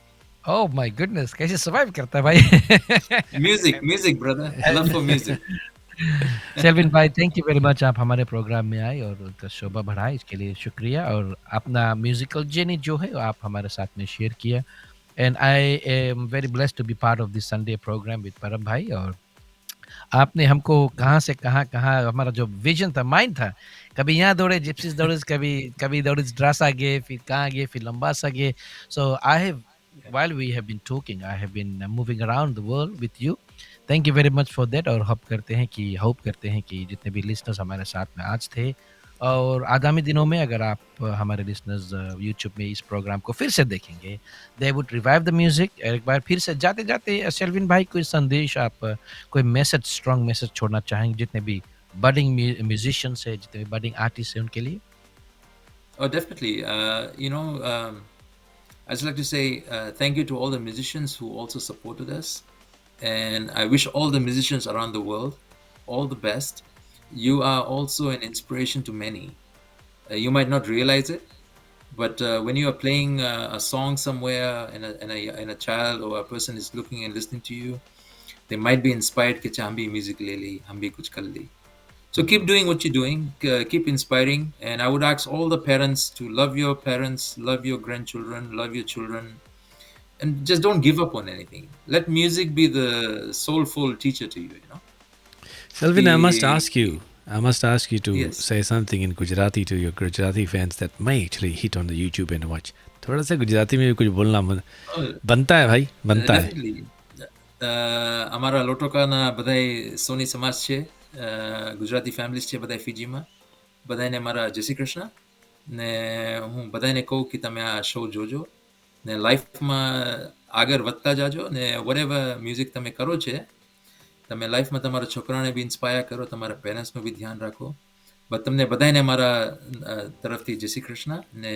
oh my goodness, कैसे survive करता है भाई? Music, brother. Love for music. Selvin भाई, थैंक यू वेरी मच, आप हमारे programme में आए और उनका शोभा बढ़ाए, इसके लिए शुक्रिया। और अपना म्यूजिकल जर्नी जो है आप हमारे साथ में शेयर किया। And I am very blessed to be part of this Sunday programme with Param भाई। और आपने हमको कहाँ से कहाँ कहाँ, हमारा जो विजन था, माइंड था, कभी यहाँ दौड़े जिप्सीज दौड़े, कभी कभी दौड़े ड्रासा गए, फिर कहाँ गए, फिर लंबासा गए। So I have, while we have been talking, I have been moving around the world with you. Thank you very much for that. और होप करते हैं कि जितने भी लिसनर्स हमारे साथ में आज थे और आगामी दिनों में अगर आप हमारे लिसनर्स यूट्यूब में इस प्रोग्राम को फिर से देखेंगे, they would revive the music. एक बार फिर से जाते जाते सेल्विन भाई, कोई संदेश आप, कोई मैसेज, स्ट्रॉन्ग मैसेज छोड़ना चाहेंगे जितने भी बडिंग म्यूजिशियंस है, जितने भी बडिंग आर्टिस्ट हैं, उनके लिए? Oh, definitely. I'd just like to say thank you to all the musicians who also supported us. And I wish all the musicians around the world all the best. You are also an inspiration to many. You might not realize it, but when you are playing a song somewhere and a child or a person is looking and listening to you, they might be inspired कि हम भी music ले ली, हम भी कुछ कर ली. So keep doing what you're doing, keep inspiring, and I would ask all the parents to love your parents, love your grandchildren, love your children, and just don't give up on anything. Let music be the soulful teacher to you, you know. Selvin, I must The- ask you to Yes. say something in Gujarati to your Gujarati fans that may actually hit on the YouTube and watch. थोड़ा सा गुजराती में भी कुछ बोलना Oh, बनता है भाई, बनता है। definitely. અમારા લોટોકાના બધાય સોની સમાજ છે, ગુજરાતી ફેમિલીઝ છે બધાય ફીજીમાં, બધાને મારા જય શ્રી કૃષ્ણ ને હું બધાને કહું કે તમે આ શો જોજો ને લાઈફમાં આગળ વધતા જાજો ને whatever મ્યુઝિક તમે કરો છે, તમે લાઈફમાં તમારા છોકરાને બી ઇન્સ્પાયર કરો, તમારા પેરેન્ટ્સનું બી ધ્યાન રાખો. બટ તમને બધાને મારા તરફથી જય શ્રી કૃષ્ણ ને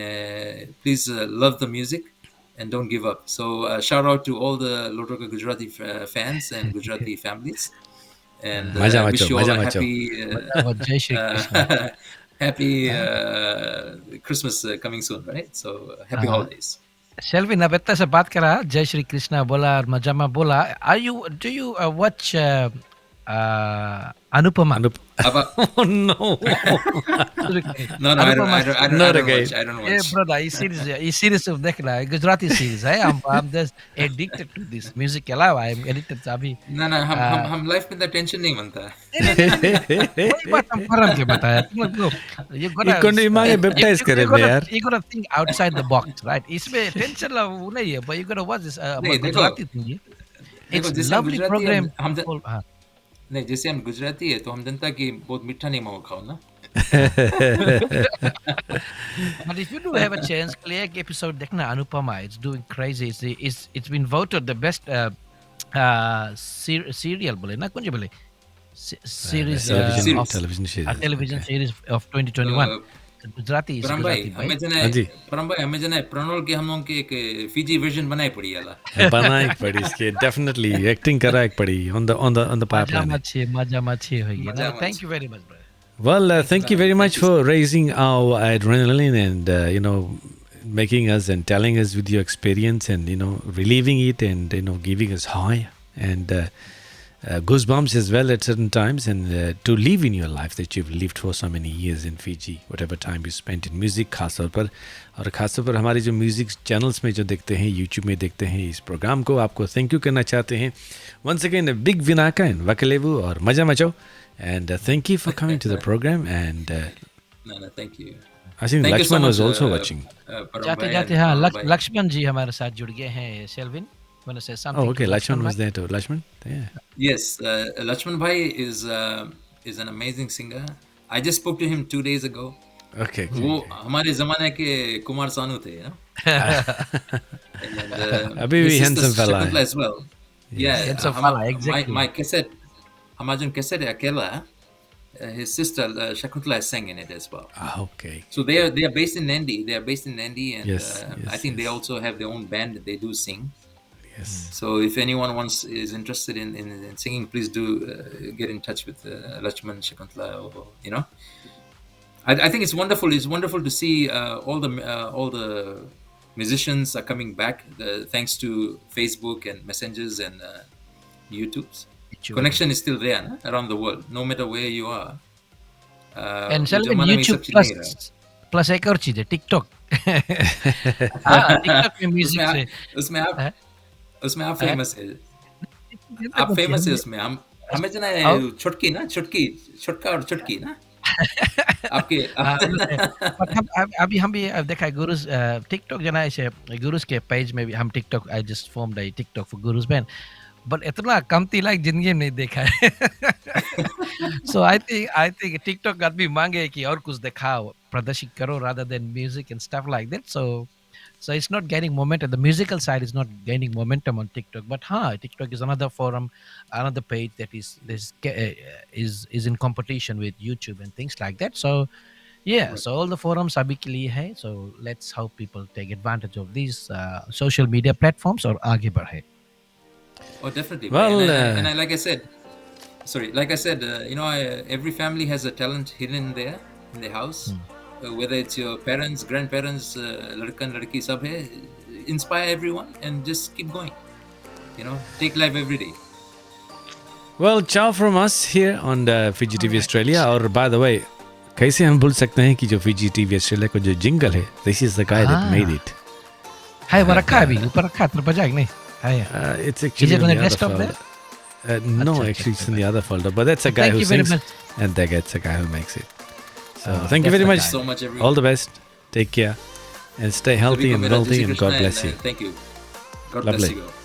please love the music and don't give up. So shout out to all the Lotoka Gujarati fans and Gujarati families, and Maja wish macho, you all maja a macho. जय Shri Krishna. happy Christmas coming soon, right? So happy holidays. शेल्विन, अब इतना से बात करा, जय श्री कृष्णा बोला और मजामा बोला। Do you watch Anupama? Oh no. No, I don't Not watch. again. I don't ये watch. ब्रदर, ये सीरीज देखना है, गुजराती सीरीज है। I'm just addicted to this music के अलावा I'm addicted अभी। No, हम life में टेंशन नहीं बनता. वही बात हम परम के बताया, तुम लोग को ये इकोनॉमी मांगे baptize करे थे यार। You gotta think outside the box, right? इसमें टेंशन ला वो नहीं है, but you gotta watch this नहीं, देखो, गुजराती thing है। देखो, It's जैसे हम lovely गुजराती हैं, program। हाँ। नहीं, जैसे हम गुजराती है तो हम जनता की बहुत मीठा नहीं मांगो खाओ ना. But if you do have a chance, play एक episode देखना Anupama. It's doing crazy. It's been voted the best serial बोले ना, कौन सी बोले? Series television series. television series of 2021. Gujarati परम भाई भाई। हाँ जी। हमें जने प्रणोल के हम लोग के एक फीजी वर्जन बनाई पड़ी याला. बनाई पड़ी इसके, definitely acting करा एक पड़ी on the मजा pipeline. मच्छी होगी ना। मजा Thank you very much, brother. Well, thank you very much for raising our adrenaline and making us and telling us with your experience and relieving it and giving us high and goosebumps as well at certain times, and to live in your life that you've lived for so many years in Fiji, whatever time you spent in music, खासतौर पर, और ख़ासतौर पर हमारे जो music channels में जो देखते हैं, यूट्यूब में देखते हैं इस प्रोग्राम को, आपको थैंक यू करना चाहते हैं. Once again, a big Vinaka and Wakalevu और मजा मचो, and thank you for coming to the program. And No, thank you. I think Thank you so Lakshman was much, also watching. परम जाते भाई जाते and हाँ, परम भाई. लक्ष्मण जी हमारे साथ जुड़ गए हैं। Selvin, wanna say something? Oh, okay. to Lakshman was bhai? there too. Lakshman? Yeah. Yes, Lakshman Bhai is an amazing singer. I just spoke to him 2 days ago. Okay. वो हमारे ज़माने के कुमार सानू थे, you know. And, Abhi his bhi sister handsome fella Shakuntala hai. as well. Yeah, Handsome hama- fella, exactly. My cassette, हमारा जो cassette है अकेला, his sister Shakuntala sang in it as well. Ah, okay. So they are based in Nandi. They are based in Nandi, and Yes, I yes, think they yes. also have their own band that they do sing. Yes. So if anyone is interested in singing, please do get in touch with Lachman Shakuntala. Or, I think it's wonderful. It's wonderful to see all the musicians are coming back thanks to Facebook and messengers and YouTube's. YouTube. Connection is still there around the world, no matter where you are. And चल जमाना में YouTube सब चीज़ नहीं रहा। plus एक और चीज है TikTok। हाँ, TikTok में म्यूजिक से उसमें आप फेमस है। आप फेमस है उसमें। हमें जना छोटका और चुटकी ना आपके अभी हम भी देखा है गुरुज टिकटॉक जना ऐसे गुरुज के पेज में भी हम TikTok I just formed a TikTok for gurus band but इतना कमती लाइक जिंदगी में नहीं देखा है सो आई थिंक टिकटॉक आदमी मांगे कि और कुछ दिखाओ प्रदर्शित करो rather than music and stuff like that so it's not gaining momentum. The musical side is not gaining momentum on TikTok, but TikTok is another forum, another page that is in competition with YouTube and things like that. So yeah, right. So all the forums abhi ke liye hai. So let's hope people take advantage of these social media platforms or aage badhe. Oh, definitely. Well, and I, like I said, every family has a talent hidden there in their house. Whether it's your parents, grandparents, ladka and ladki sab hai, inspire everyone and just keep going. Take life every day. Well, ciao from us here on the Fiji TV Australia. और by the way, कैसे हम भूल सकते हैं कि जो Fiji TV Australia को जो जिंगल है, this is the guy that made it. Hai वो रखा अभी ऊपर रखा तो बजा नहीं? It's actually is it on the other desktop folder. there? No, actually it's in the other folder. But that's a guy who sings, and that's a guy who makes it. So thank you very much. So much, everyone. All the best. Take care, and stay healthy and wealthy, and God bless you. Thank you. God Lovely. bless you.